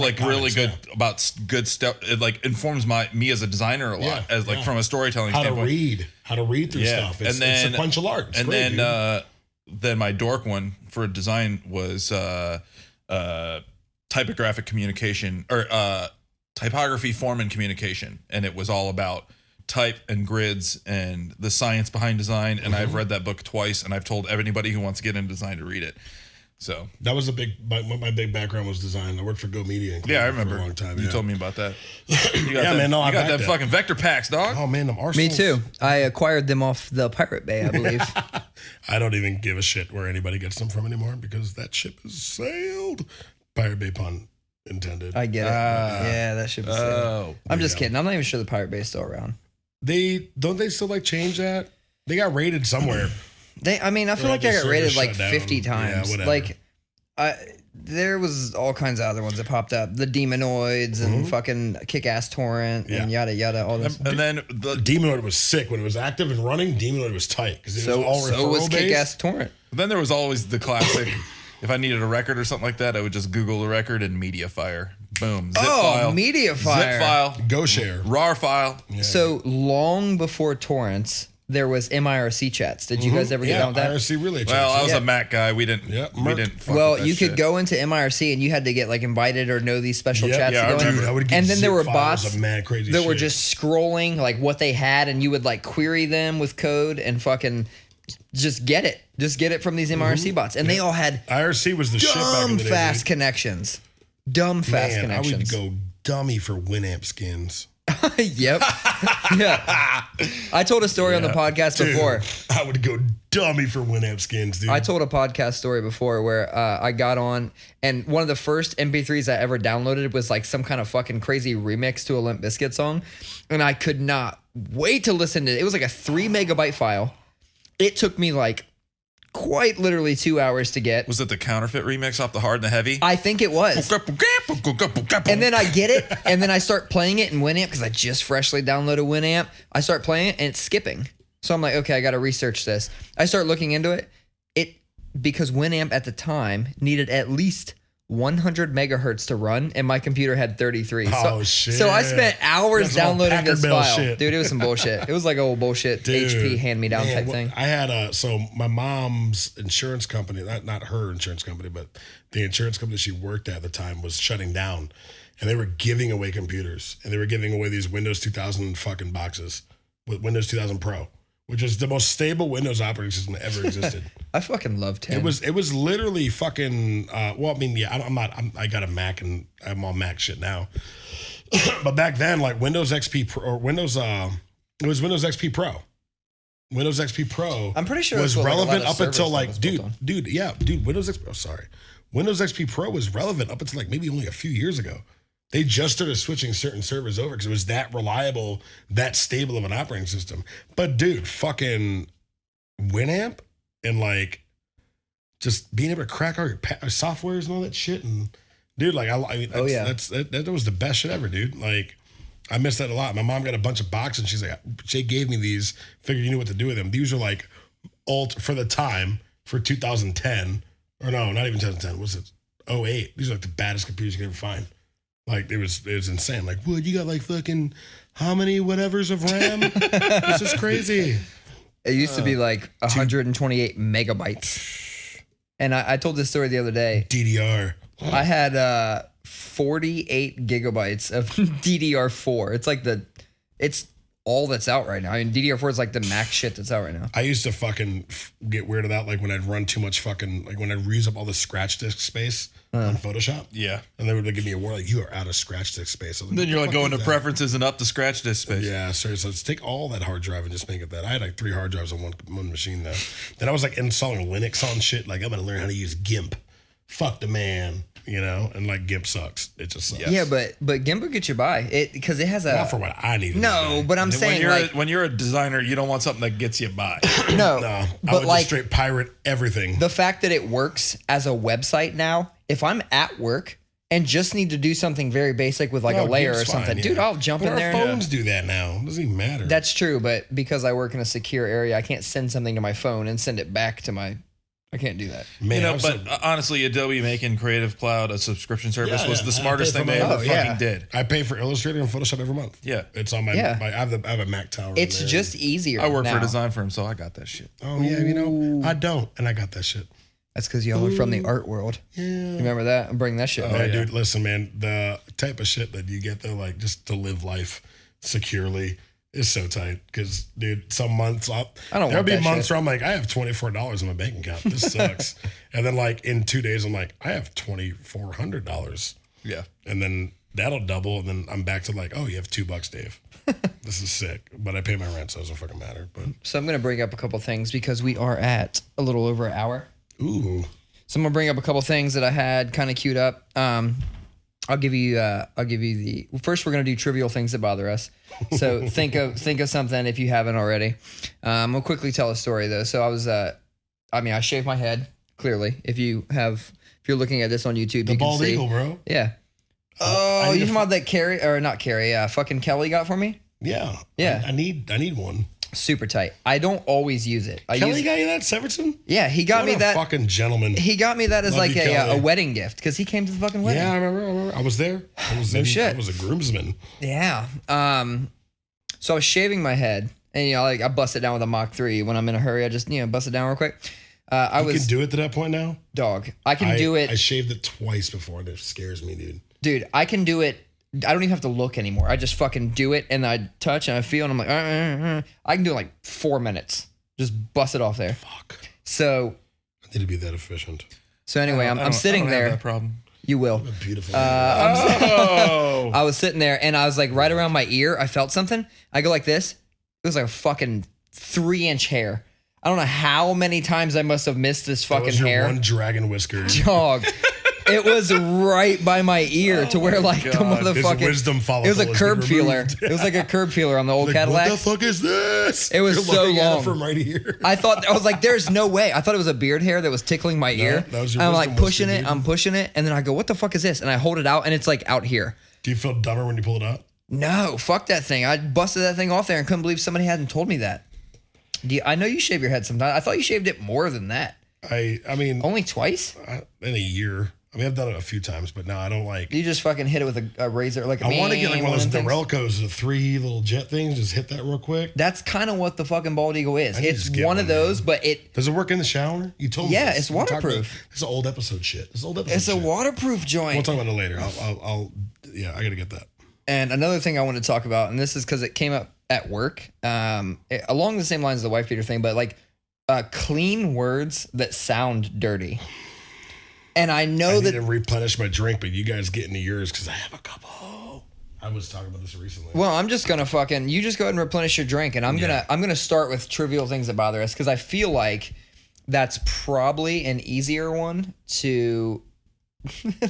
really good about good stuff. It like informs me as a designer a lot, from a storytelling standpoint. How to read through stuff. It's sequential art. It's great, then my dork one for design was typographic communication or typography, form, and communication. And it was all about type and grids and the science behind design. And I've read that book twice, and I've told anybody who wants to get into design to read it. So that was my big background was design. I worked for Go Media. Yeah, I remember. For a long time. You told me about that. You got that fucking vector packs, dog. Oh man, them arsenals. Me too. I acquired them off the Pirate Bay, I believe. I don't even give a shit where anybody gets them from anymore because that ship has sailed. Pirate Bay pun intended. I get it. Yeah, that ship is sailed. I'm just kidding. I'm not even sure the Pirate Bay is still around. They still like change that? They got raided somewhere. I feel like they got raided like 50 times. Yeah, whatever. There was all kinds of other ones that popped up. The Demonoids and fucking Kick-Ass Torrent and yada yada. All this. And then the Demonoid was sick when it was active and running. Demonoid was tight because it was all referral So was based. Kick-Ass Torrent. Then there was always the classic. If I needed a record or something like that, I would just Google the record and Mediafire. Boom. Zip file. Mediafire. Zip file. Go share. RAR file. Yeah. So long before torrents, there was MIRC chats. Did you guys ever get down with that? IRC relay chats. Well, I was Yeah. a Mac guy. We didn't. We didn't. Fuck Well, with that you shit. could go into MIRC and you had to get like invited or know these special Yeah, chats yeah, to I go in. remember. I would get And then there were zip files bots of mad crazy that were shit. just scrolling like what they had, and you would like query them with code and fucking just get it. Just get it from these MIRC bots. And they all had IRC was the shit back in dumb the day. fast dude. connections. Dumb fast Man, connections. I would go dummy for Winamp skins. Yep. Yeah. I told a story on the podcast Dude, before. I would go dummy for Winamp skins, dude. I told a podcast story before where I got on, and one of the first MP3s I ever downloaded was like some kind of fucking crazy remix to a Limp Bizkit song, and I could not wait to listen to it. It was like a 3 megabyte file. It took me like quite literally 2 hours to get. Was it the counterfeit remix off the Hard and the Heavy? I think it was. And then I get it, and then I start playing it in Winamp because I just freshly downloaded Winamp. I start playing it, and it's skipping. So I'm like, okay, I got to research this. I start looking into it. Because Winamp at the time needed at least 100 megahertz to run, and my computer had 33. Oh, shit. So I spent hours That's some downloading this Packard Bell file. shit. Dude, it was some bullshit. It was like old bullshit Dude, HP hand-me-down man, type well, thing. I had so my mom's insurance company, not her insurance company, but the insurance company she worked at the time was shutting down, and they were giving away computers, and they were giving away these Windows 2000 fucking boxes with Windows 2000 Pro, which is the most stable Windows operating system that ever existed. I fucking loved him. It was literally fucking. Well, I mean, yeah, I got a Mac and I'm on Mac shit now. But back then, like Windows XP Pro, or Windows, it was Windows XP Pro. Windows XP Pro. I'm pretty sure was that's what, like, a lot relevant of up server until stuff like, was built on. dude. Windows XP. Oh, sorry. Windows XP Pro was relevant up until like maybe only a few years ago. They just started switching certain servers over because it was that reliable, that stable of an operating system. But dude, fucking Winamp and like just being able to crack all your softwares and all that shit, and dude, like I mean, that was the best shit ever, dude. Like I miss that a lot. My mom got a bunch of boxes, and she's like, she gave me these. Figured you knew what to do with them. These are like for the time for 2010, or no, not even 2010. Was it 08? These are like the baddest computers you could ever find. Like it was insane. Like, what, you got like fucking how many whatevers of RAM? This is crazy. It used to be like 128 megabytes. And I told this story the other day. DDR. I had 48 gigabytes of DDR4. It's like it's all that's out right now. I mean, DDR4 is like the max shit that's out right now. I used to fucking get weirded out like when I'd run too much fucking, like when I'd use up all the scratch disk space on Photoshop. Yeah. And they would give me a warning, like, you are out of scratch disk space. Like, Then you're what like the fuck going to is that? preferences and up the scratch disk space. Yeah, seriously. Let's take all that hard drive and just make it that. I had like 3 hard drives on one machine though. Then I was like installing Linux on shit. Like I'm gonna learn how to use GIMP. Fuck the man, you know? And like GIMP sucks. It just sucks. Yeah, but GIMP will get you by it because it has a. Not for what I need. No, but I'm saying When you're a designer, you don't want something that gets you by. no, No, I but would like just straight pirate everything. the fact that it works as a website now. If I'm at work and just need to do something very basic with like a layer or GIMP's something, fine, dude, yeah. I'll jump But in there. Our and- phones do that now. It doesn't even matter. That's true, but because I work in a secure area, I can't send something to my phone and send it back to my. I can't do that. man. You know, I'm but so- honestly, Adobe making Creative Cloud a subscription service Yeah, was yeah. the I smartest pay thing for they my- ever Oh, yeah. fucking did. I pay for Illustrator and Photoshop every month. Yeah. It's on my. Yeah. I have a Mac tower. in It's there. just easier. I work for now. a design firm, so I got that shit. Oh yeah, you know I don't, and I got that shit. That's because y'all are from the art world. Yeah. Remember that? And bring that shit. Man, back. dude, listen, man. The type of shit that you get there, like just to live life securely, is so tight. Because, dude, some months I don't there'll want be that months shit. where I'm like, I have $24 in my bank account. This sucks. And then like in 2 days, I'm like, I have $2,400. Yeah. And then that'll double, and then I'm back to like, oh, you have $2, Dave. This is sick. But I pay my rent, so it doesn't fucking matter. But So I'm gonna bring up a couple things because we are at a little over an hour. ooh, So I'm gonna bring up a couple things that I had kind of queued up. I'll give you the first. We're gonna do trivial things that bother us. So think of something if you haven't already. I'll quickly tell a story though. So I shaved my head. Clearly, if you're looking at this on YouTube, the you can bald see. eagle, bro. Yeah. I Oh, need you a talking about that Carrie or not Carrie? Fucking Kelly got for me. Yeah. Yeah. I need one. Super tight. I don't always use it. Kelly got you that, Severson? Yeah, he got What me a that. fucking gentleman. He got me that as Love like you, a Kelly. wedding gift because he came to the fucking wedding. Yeah, I remember. I was there. I was No shit. I was a groomsman. Yeah. So I was shaving my head, And like I bust it down with a Mach 3 when I'm in a hurry. I just bust it down real quick. You can do it to that point now? Dog. I can do it. I shaved it twice before and it scares me, dude. Dude, I can do it. I don't even have to look anymore. I just fucking do it and I touch and I feel and I'm like, I can do it like 4 minutes. Just bust it off there. Fuck. So I need to be that efficient. So anyway, I'm sitting there. Have that problem. You will. A beautiful. I was sitting there and I was like right around my ear. I felt something. I go like this. It was like a fucking 3-inch hair. I don't know how many times I must have missed this fucking that was your hair. one dragon whisker. Dog. It was right by my ear to where like the motherfucking wisdom follicle. It was a curb feeler. It was like a curb feeler on the old Cadillac. What the fuck is this? It was You're so looking at it long from right here. I was like, there's no way. I thought it was a beard hair that was tickling my ear. That was your I'm wisdom like pushing whisker, it. dude. I'm pushing it, and then I go, "What the fuck is this?" And I hold it out, and it's like out here. Do you feel dumber when you pull it out? No, fuck that thing. I busted that thing off there and couldn't believe somebody hadn't told me that. I know you shave your head sometimes. I thought you shaved it more than that. I mean, Only twice? in a year. I mean, I've done it a few times, but no, I don't like. You just fucking hit it with a razor, like I want to get like one of those things. Norelcos, the 3 little jet things. Just hit that real quick. That's kind of what the fucking bald eagle is. I need to It's just get one of one, those, man. but it. Does it work in the shower? You told me. Yeah, this. it's We talked about- waterproof. It's an old episode shit. It's old episode. It's a shit. waterproof joint. We'll talk about it later. I'll yeah, I gotta get that. And another thing I want to talk about, and this is because it came up at work, along the same lines as the wife beater thing, but like clean words that sound dirty. And I know I need that to replenish my drink, but you guys get into yours because I have a couple. I was talking about this recently. Well, I'm just gonna you just go ahead and replenish your drink, and I'm gonna start with trivial things that bother us because I feel like that's probably an easier one to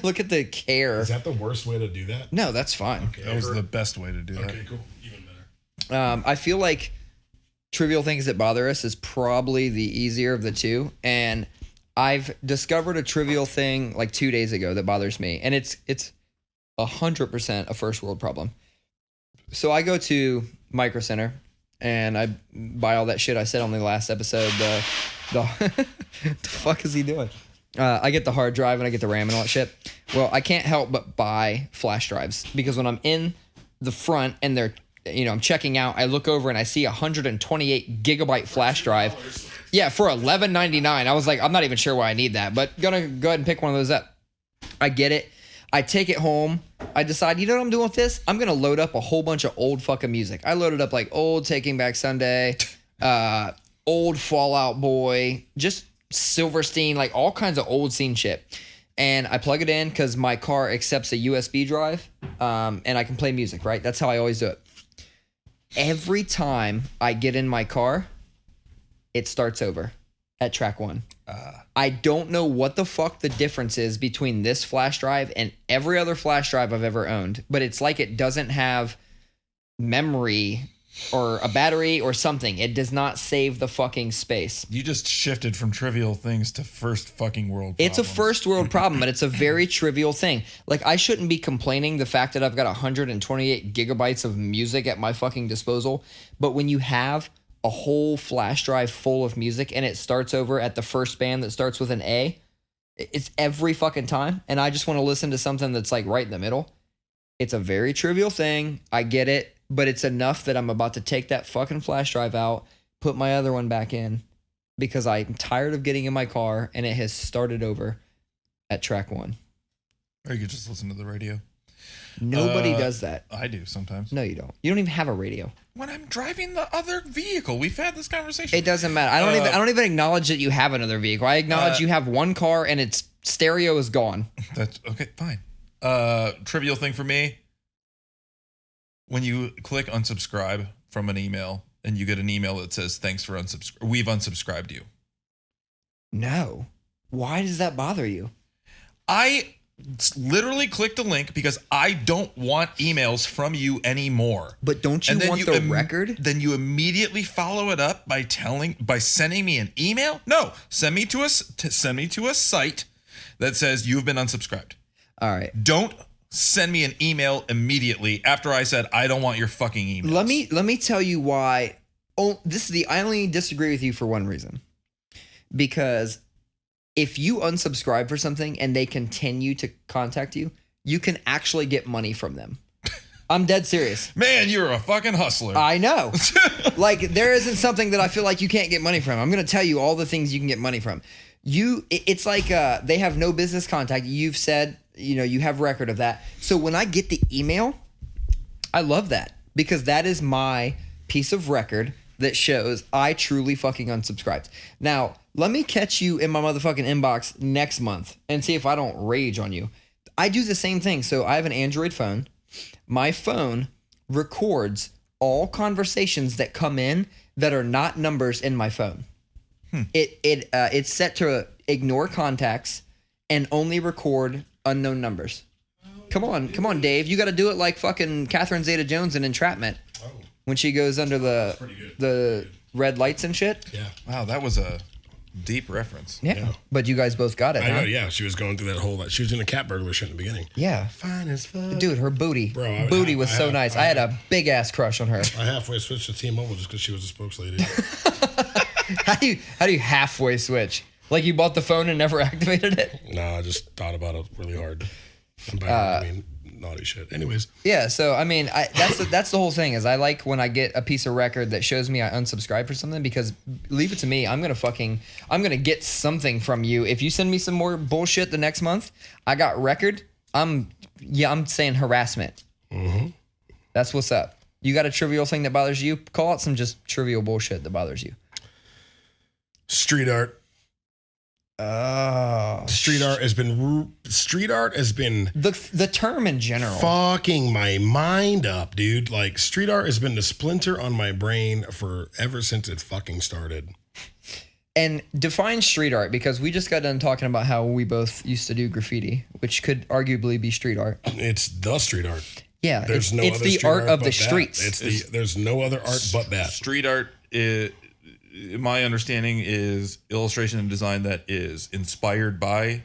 look at the care. Is that the worst way to do that? No, that's fine. Okay, That was the best way to do that. Okay, cool. Even better. I feel like trivial things that bother us is probably the easier of the two, and I've discovered a trivial thing like 2 days ago that bothers me, and it's 100% a first world problem. So I go to Micro Center and I buy all that shit I said on the last episode. The fuck is he doing? I get the hard drive and I get the RAM and all that shit. Well, I can't help but buy flash drives because when I'm in the front and they're, I'm checking out, I look over and I see 128 gigabyte flash drive. Yeah, for $11.99. I was like, I'm not even sure why I need that, but gonna go ahead and pick one of those up. I get it. I take it home. I decide, you know what I'm doing with this? I'm gonna load up a whole bunch of old fucking music. I loaded up like old Taking Back Sunday, old Fall Out Boy, just Silverstein, like all kinds of old scene shit. And I plug it in because my car accepts a USB drive, and I can play music, right? That's how I always do it. Every time I get in my car, it starts over at track 1. I don't know what the fuck the difference is between this flash drive and every other flash drive I've ever owned, but it's like it doesn't have memory or a battery or something. It does not save the fucking space. You just shifted from trivial things to first fucking world problems. It's a first world problem, but it's a very trivial thing. Like, I shouldn't be complaining the fact that I've got 128 gigabytes of music at my fucking disposal, but when you have a whole flash drive full of music and it starts over at the first band that starts with an A, it's every fucking time, and I just want to listen to something that's like right in the middle. It's a very trivial thing. I get it, but it's enough that I'm about to take that fucking flash drive out, put my other one back in, because I'm tired of getting in my car and it has started over at track 1. Or you could just listen to the radio. Nobody does that. I do sometimes. No, you don't. You don't even have a radio. When I'm driving the other vehicle, we've had this conversation. It doesn't matter. I don't even acknowledge that you have another vehicle. I acknowledge you have one car and its stereo is gone. That's okay, fine. Trivial thing for me. When you click unsubscribe from an email and you get an email that says thanks for we've unsubscribed you. No. Why does that bother you? I literally clicked a link because I don't want emails from you anymore. But don't you want the record? Then you immediately follow it up by sending me an email? No, send me to a site that says you've been unsubscribed. All right. Don't send me an email immediately after I said I don't want your fucking emails. Let me tell you why. Oh, I only disagree with you for one reason. Because if you unsubscribe for something and they continue to contact you, you can actually get money from them. I'm dead serious. Man, you're a fucking hustler. I know. Like, there isn't something that I feel like you can't get money from. I'm going to tell you all the things you can get money from. It's like they have no business contact. You've said, you have record of that. So when I get the email, I love that because that is my piece of record that shows I truly fucking unsubscribed. Now, let me catch you in my motherfucking inbox next month and see if I don't rage on you. I do the same thing. So I have an Android phone. My phone records all conversations that come in that are not numbers in my phone. It's set to ignore contacts and only record unknown numbers. Come on, Dave. You got to do it like fucking Catherine Zeta-Jones in Entrapment when she goes under the red lights and shit. Yeah. Wow, that was a deep reference. Yeah. But you guys both got it. I know. Huh? Yeah, she was going through that whole. She was in a cat burglar shit in the beginning. Yeah. Fine as fuck. Dude, her booty. Bro, booty was so nice. I had a big ass crush on her. I halfway switched to T-Mobile just because she was a spokeslady. How do you halfway switch? Like you bought the phone and never activated it? No, I just thought about it really hard. And by hard, I mean naughty shit. Anyways. Yeah, so I mean, that's the whole thing is I like when I get a piece of record that shows me I unsubscribe for something because leave it to me, I'm gonna get something from you. If you send me some more bullshit the next month, I got record. I'm saying harassment. Mm-hmm. That's what's up. You got a trivial thing that bothers you? Call out some just trivial bullshit that bothers you. Street art. Oh, Street art has been the term in general fucking my mind up, dude. Like street art has been the splinter on my brain for ever since it fucking started. And define street art because we just got done talking about how we both used to do graffiti, which could arguably be street art. It's the street art. Yeah, there's no it's other the street art of the but streets. that. There's no other art but that. Street art is, my understanding is illustration and design that is inspired by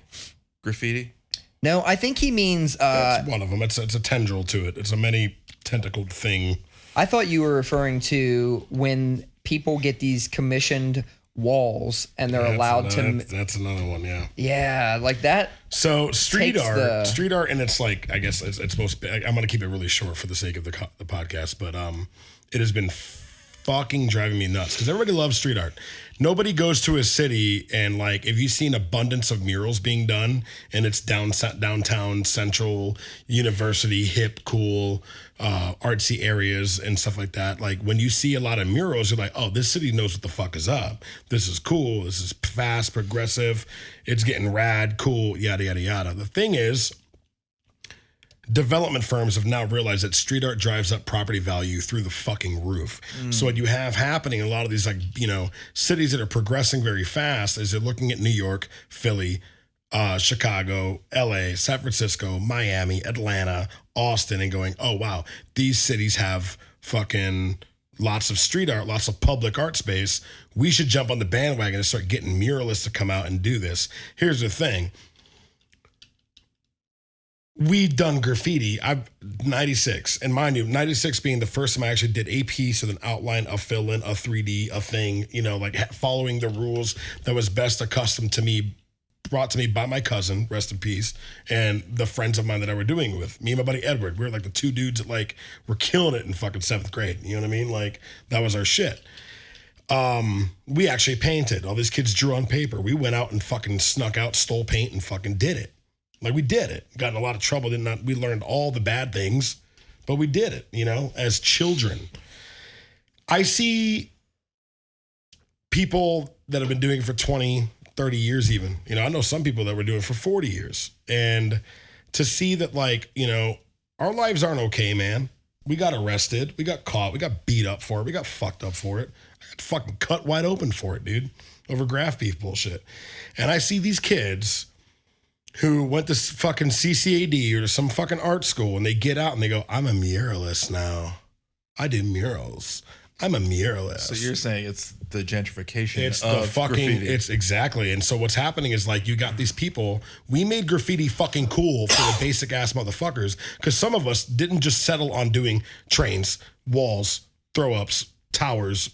graffiti. No, I think he means That's one of them. It's a tendril to it. It's a many tentacled thing. I thought you were referring to when people get these commissioned walls and they're allowed to. That's another one. Yeah. Yeah, like that. So street art, and it's like I guess it's supposed to be. I'm gonna keep it really short for the sake of the podcast, but it has been fucking driving me nuts because everybody loves street art. Nobody goes to a city and like if you've seen abundance of murals being done and it's downtown central university hip cool artsy areas and stuff like that. Like when you see a lot of murals, you're like, oh, this city knows what the fuck is up. This is cool. This is fast, progressive. It's getting rad, cool, yada yada yada. The thing is, development firms have now realized that street art drives up property value through the fucking roof. So what you have happening in a lot of these cities that are progressing very fast is they're looking at New York, Philly, Chicago, LA, San Francisco, Miami, Atlanta, Austin, and going, oh wow, these cities have fucking lots of street art, lots of public art space. We should jump on the bandwagon and start getting muralists to come out and do this. Here's the thing. We'd done graffiti. I'm 96, and mind you, 96 being the first time I actually did a piece with an outline, a fill-in, a 3D, a thing, like following the rules that was best accustomed to me, brought to me by my cousin, rest in peace, and the friends of mine that I were doing it with. Me and my buddy Edward, we were like the two dudes that like were killing it in fucking 7th grade. You know what I mean? Like that was our shit. We actually painted. All these kids drew on paper. We went out and fucking snuck out, stole paint, and fucking did it. Like we did it. Got in a lot of trouble. We learned all the bad things, but we did it, as children. I see people that have been doing it for 20, 30 years even. I know some people that were doing it for 40 years. And to see that our lives aren't okay, man. We got arrested. We got caught. We got beat up for it. We got fucked up for it. I got fucking cut wide open for it, dude, over graph beef bullshit. And I see these kids who went to fucking CCAD or to some fucking art school and they get out and they go, I'm a muralist now. I do murals. I'm a muralist. So you're saying it's the gentrification it's of the fucking graffiti. It's exactly. And so what's happening is like you got these people, we made graffiti fucking cool for the basic ass motherfuckers because some of us didn't just settle on doing trains, walls, throw ups, towers,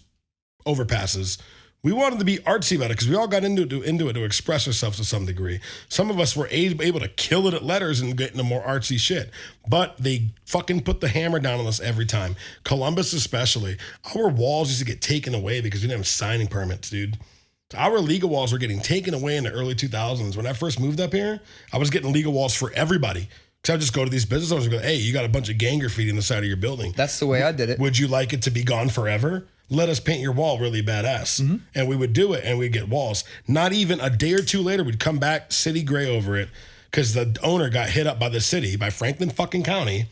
overpasses. We wanted to be artsy about it because we all got into it to express ourselves to some degree. Some of us were able to kill it at letters and get into more artsy shit. But they fucking put the hammer down on us every time. Columbus especially. Our walls used to get taken away because we didn't have signing permits, dude. Our legal walls were getting taken away in the early 2000s. When I first moved up here, I was getting legal walls for everybody. Because I would just go to these business owners and go, hey, you got a bunch of gang graffiti on the side of your building. That's the way I did it. Would you like it to be gone forever? Let us paint your wall really badass. Mm-hmm. And we would do it and we'd get walls. Not even a day or two later, we'd come back city gray over it because the owner got hit up by the city, by Franklin fucking County.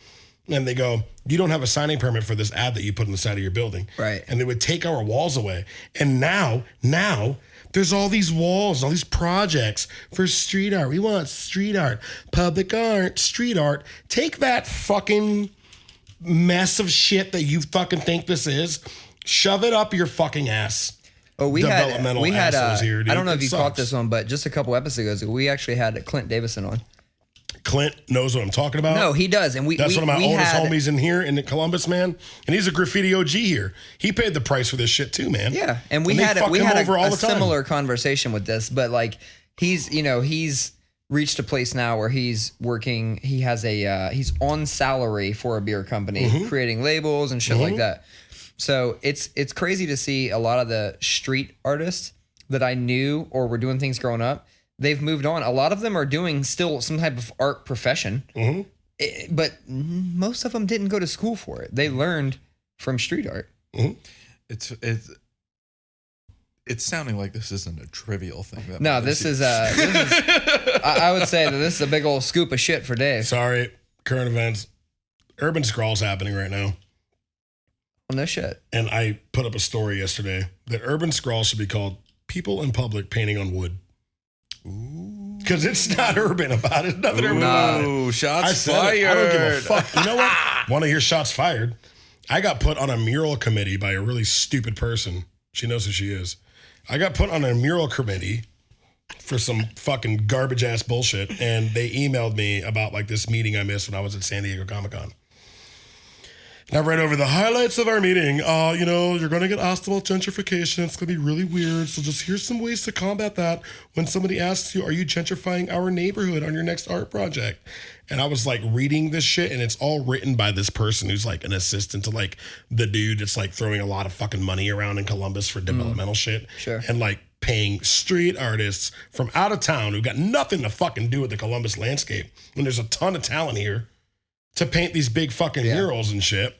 And they go, you don't have a signing permit for this ad that you put on the side of your building. Right. And they would take our walls away. And now, there's all these walls, all these projects for street art. We want street art, public art, street art. Take that fucking mess of shit that you fucking think this is. Shove it up your fucking ass. Oh, we had here, dude. I don't know if you caught this one, but just a couple episodes ago, we actually had Clint Davison on. Clint knows what I'm talking about. No, he does, and that's one of my oldest homies in here in Columbus, man. And he's a graffiti OG here. He paid the price for this shit too, man. Yeah, and we had a similar conversation with this, but like he's reached a place now where he's working. He has he's on salary for a beer company, creating labels and shit like that. So it's crazy to see a lot of the street artists that I knew or were doing things growing up. They've moved on. A lot of them are doing still some type of art profession, but most of them didn't go to school for it. They learned from street art. It's sounding like this isn't a trivial thing. No, this is I would say that this is a big old scoop of shit for Dave. Sorry, current events. Urban Scrawl's happening right now. Well, no shit. And I put up a story yesterday that Urban Scrawl should be called People in Public Painting on Wood. Because it's not urban about it. Nothing urban about it. Ooh, shots fired. I don't give a fuck. You know what? Want to hear shots fired? I got put on a mural committee by a really stupid person. She knows who she is. I got put on a mural committee for some fucking garbage ass bullshit. And they emailed me about like this meeting I missed when I was at San Diego Comic-Con. And I read over the highlights of our meeting. You're going to get asked about gentrification. It's going to be really weird. So just here's some ways to combat that. When somebody asks you, are you gentrifying our neighborhood on your next art project? And I was like reading this shit and it's all written by this person who's like an assistant to like the dude that's like throwing a lot of fucking money around in Columbus for developmental shit. Sure. And like paying street artists from out of town who got nothing to fucking do with the Columbus landscape when there's a ton of talent here to paint these big fucking murals and shit.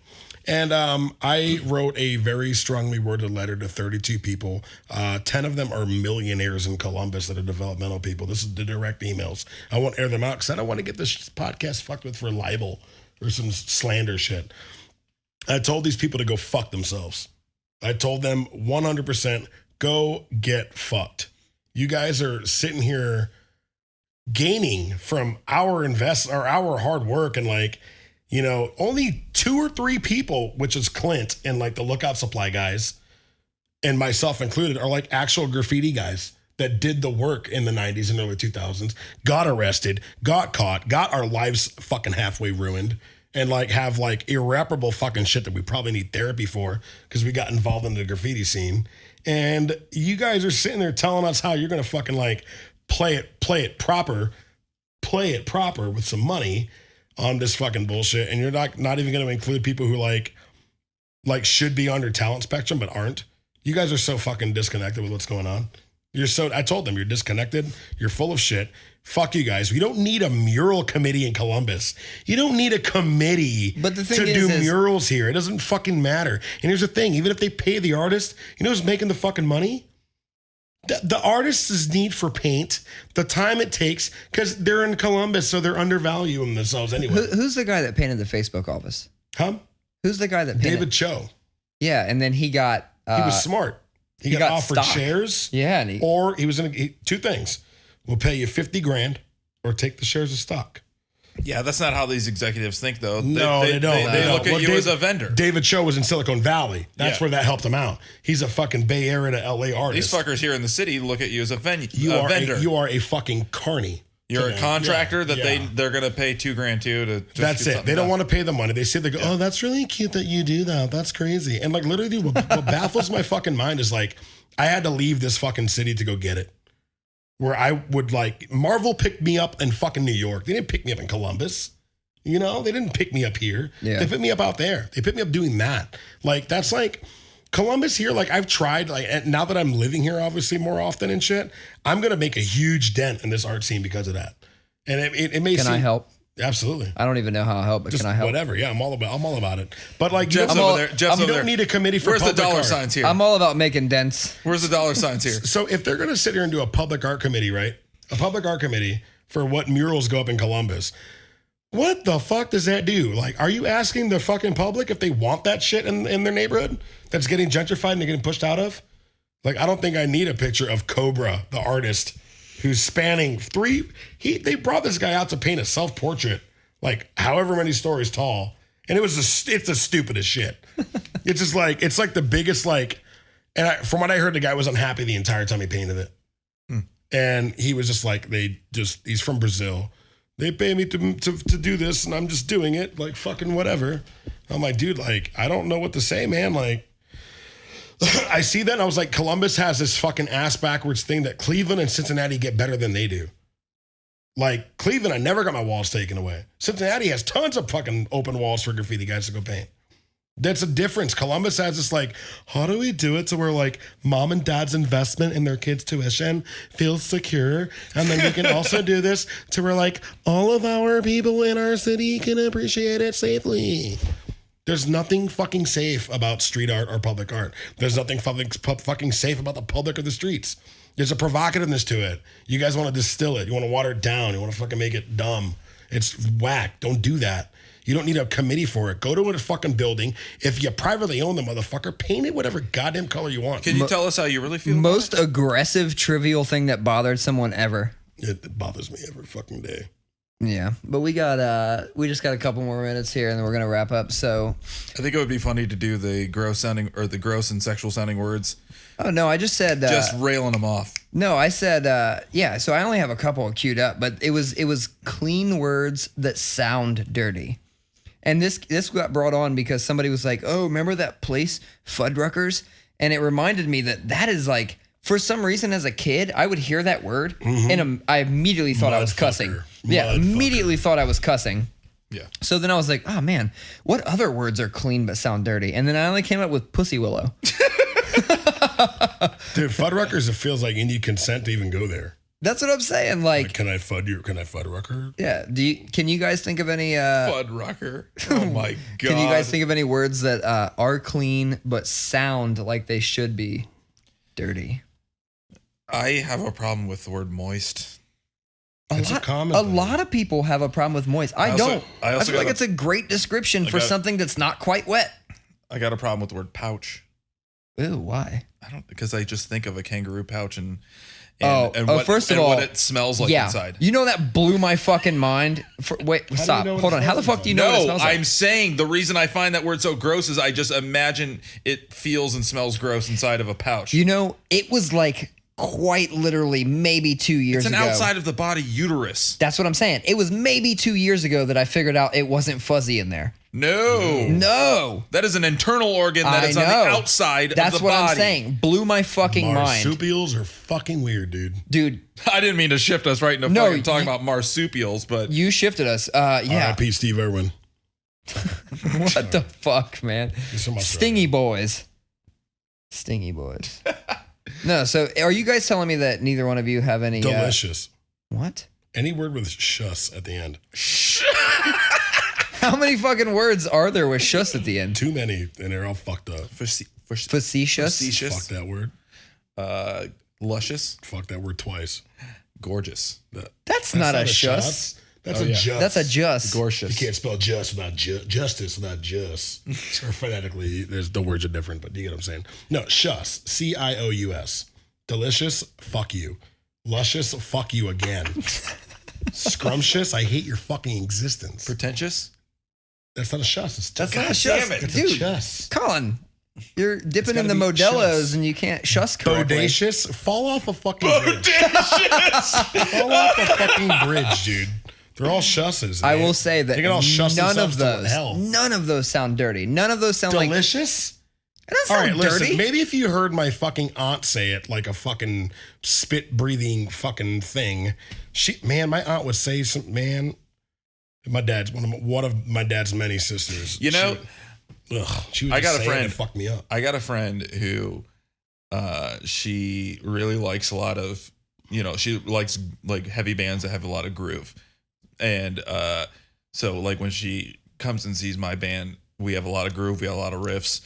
And I wrote a very strongly worded letter to 32 people. 10 of them are millionaires in Columbus that are developmental people. This is the direct emails. I won't air them out because I don't want to get this podcast fucked with for libel or some slander shit. I told these people to go fuck themselves. I told them 100% go get fucked. You guys are sitting here gaining from our our hard work and like, only 2 or 3 people, which is Clint and like the Lookout Supply guys and myself included, are like actual graffiti guys that did the work in the 90s and early 2000s, got arrested, got caught, got our lives fucking halfway ruined and like have like irreparable fucking shit that we probably need therapy for because we got involved in the graffiti scene. And you guys are sitting there telling us how you're going to fucking like play it proper with some money on this fucking bullshit, and you're not even going to include people who like should be on your talent spectrum but aren't. You guys are so fucking disconnected with what's going on. I told them you're disconnected. You're full of shit. Fuck you guys. We don't need a mural committee in Columbus. You don't need a committee to do murals here. It doesn't fucking matter. And here's the thing: even if they pay the artist, you know who's making the fucking money? The artist's need for paint, the time it takes, because they're in Columbus, so they're undervaluing themselves anyway. Who's the guy that painted the Facebook office? Huh? Who's the guy that painted? David Cho. Yeah, and then he got... he was smart. He got offered stock. shares. Yeah. And or he was in 2 things. We'll pay you $50,000 or take the shares of stock. Yeah, that's not how these executives think, though. No, they don't. They look at you as a vendor. David Cho was in Silicon Valley. That's where that helped him out. He's a fucking Bay Area to LA artist. These fuckers here in the city look at you as a vendor. You are a fucking carny. You're a contractor that they're going to pay $2,000 to. That's it. They don't want to pay the money. They say, they go, oh, that's really cute that you do that. That's crazy. And like literally, what baffles my fucking mind is like, I had to leave this fucking city to go get it. Where I would like, Marvel picked me up in fucking New York. They didn't pick me up in Columbus. You know, they didn't pick me up here. Yeah. They picked me up out there. They picked me up doing that. Like, that's like, Columbus here, like I've tried, like, and now that I'm living here obviously more often and shit, I'm going to make a huge dent in this art scene because of that. And it may Can seem, I help? Absolutely. I don't even know how I'll help, but Just can I help? whatever. Yeah, I'm all about it. But like, Jeff's you over don't, there. Jeff's you over don't there. need a committee for Where's the public dollar art. signs here? I'm all about making dents. Where's the dollar signs here? So if they're going to sit here and do a public art committee, right? A public art committee for what murals go up in Columbus. What the fuck does that do? Like, are you asking the fucking public if they want that shit in their neighborhood that's getting gentrified and they're getting pushed out of? Like, I don't think I need a picture of Cobra, the artist, who's spanning they brought this guy out to paint a self-portrait, like however many stories tall. And it's the stupidest shit. It's just like, it's like the biggest, like, from what I heard, the guy was unhappy the entire time he painted it. And he was just like, he's from Brazil. They pay me to do this and I'm just doing it, like fucking whatever. I'm like, dude, like, I don't know what to say, man. Like, I see that and I was like, Columbus has this fucking ass backwards thing that Cleveland and Cincinnati get better than they do. Like, Cleveland, I never got my walls taken away. Cincinnati has tons of fucking open walls for graffiti guys to go paint. That's a difference. Columbus has this like, how do we do it to where like mom and dad's investment in their kids' tuition feels secure? And then we can also do this to where like all of our people in our city can appreciate it safely. There's nothing fucking safe about street art or public art. There's nothing fucking safe about the public or the streets. There's a provocativeness to it. You guys want to distill it. You want to water it down. You want to fucking make it dumb. It's whack. Don't do that. You don't need a committee for it. Go to a fucking building. If you privately own the motherfucker, paint it whatever goddamn color you want. Can you tell us how you really feel? Most aggressive, trivial thing that bothered someone ever. It bothers me every fucking day. Yeah, but we just got a couple more minutes here, and then we're gonna wrap up. So, I think it would be funny to do the gross and sexual sounding words. oh no, I just said Just railing them off. no. I said yeah. So I only have a couple queued up, but it was clean words that sound dirty. And this got brought on because somebody was like, "Oh, remember that place, Fuddruckers?" And it reminded me that is like, for some reason as a kid, I would hear that word and I immediately thought I was cussing. Yeah, immediately thought I was cussing. Yeah. So then I was like, oh man, what other words are clean but sound dirty? And then I only came up with pussy willow. Dude, Fuddruckers, it feels like you need consent to even go there. That's what I'm saying. Like, Can I Fuddrucker? yeah. Can you guys think of any? Fuddrucker. Oh my god. Can you guys think of any words that are clean but sound like they should be dirty? I have a problem with the word moist. It's a common A thing. lot of people have a problem with moist. I don't. I also feel like got it's a great description for something that's not quite wet. I got a problem with the word pouch. Ooh, why? Because I just think of a kangaroo pouch and first of all, what it smells like inside. You know that blew my fucking mind. Stop. know what Hold it on. How the smells fuck do you know what it No, smells like? I'm saying the reason I find that word so gross is I just imagine it feels and smells gross inside of a pouch. You know, it was like quite literally maybe 2 years It's ago. an outside of the body uterus. That's what I'm saying. It was maybe 2 years ago that I figured out it wasn't fuzzy in there. No. That is an internal organ that is I on know. the outside That's of the what body. I'm saying. Blew my fucking mind. Marsupials are fucking weird, dude. Dude, I didn't mean to shift us right into fucking talking about marsupials, but you shifted us. Yeah. R.I.P. Steve Irwin. What the fuck, man? He's from Australia. Stingy boys. Stingy boys. No, so are you guys telling me that neither one of you have any... Delicious. What? Any word with shus at the end. How many fucking words are there with shus at the end? Too many, and they're all fucked up. Facetious? Fuck that word. Luscious, Fuck that word twice. gorgeous, That's not a shus. That's a just. That's a just. You gorgeous. can't spell just without justice without just. Or phonetically, the words are different, but you get what I'm saying. No, shus. CIOUS. Delicious, fuck you. Luscious, fuck you again. Scrumptious, I hate your fucking existence. Pretentious. That's not a shus. That's not a shus. It's Dude, a shus. Colin, you're dipping in gotta the be Modelo's shus. and you can't shus correctly. Bodacious, fall off a fucking bridge. Fall off a fucking bridge, dude. They're all shusses. I will say that they can all shuss none themselves of to those, hell. none of those sound dirty. None of those sound Delicious? That's All not right, dirty. listen. Maybe if you heard my fucking aunt say it like a fucking spit breathing fucking thing, my aunt would say some man. My dad's one of my dad's many sisters. You know, she would I got a say it friend. and fuck me up. I got a friend who, she really likes a lot of, she likes like heavy bands that have a lot of groove, and so like when she comes and sees my band, we have a lot of groove, we have a lot of riffs.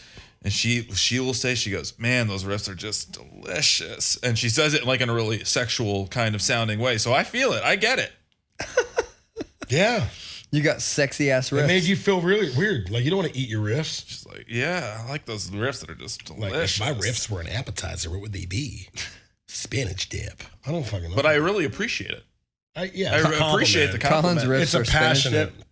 And she will say, she goes, man, those riffs are just delicious. And she says it like in a really sexual kind of sounding way. So I feel it. I get it. Yeah. You got sexy ass riffs. It made you feel really weird. Like you don't want to eat your riffs. She's like, yeah, I like those riffs that are just Like delicious. if my riffs were an appetizer, what would they be? Spinach dip. I don't fucking know. But I really appreciate it. I appreciate the Colin's compliment. riffs It's a are spinach passionate. dip.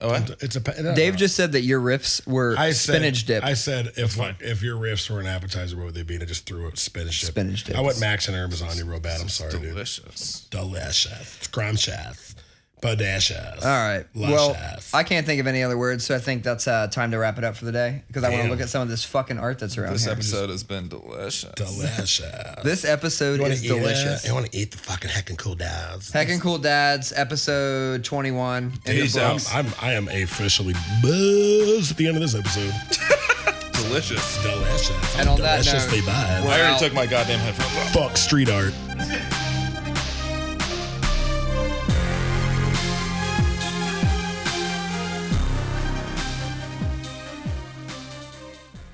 Oh, what? Dave just said that your riffs were spinach dip. I said if your riffs were an appetizer, what would they be? And I just threw it spinach dip. Spinach dip. I went Max and Herb on you real bad. I'm sorry, Delicious. dude. Delicious. Scrumptious. Bodacious. All right. Luscious. Well, I can't think of any other words, so I think that's time to wrap it up for the day because I want to look at some of this fucking art that's around This here. episode has been delicious. Delicious. This episode is delicious. I want to eat the fucking Heckin Cool Dads. Heckin Cool Dads, episode 21. In the Peace out. books. I am officially buzzed at the end of this episode. Delicious. Delicious. And on that Deliciously note, buzzed. I already took my goddamn headphones off. Fuck street art.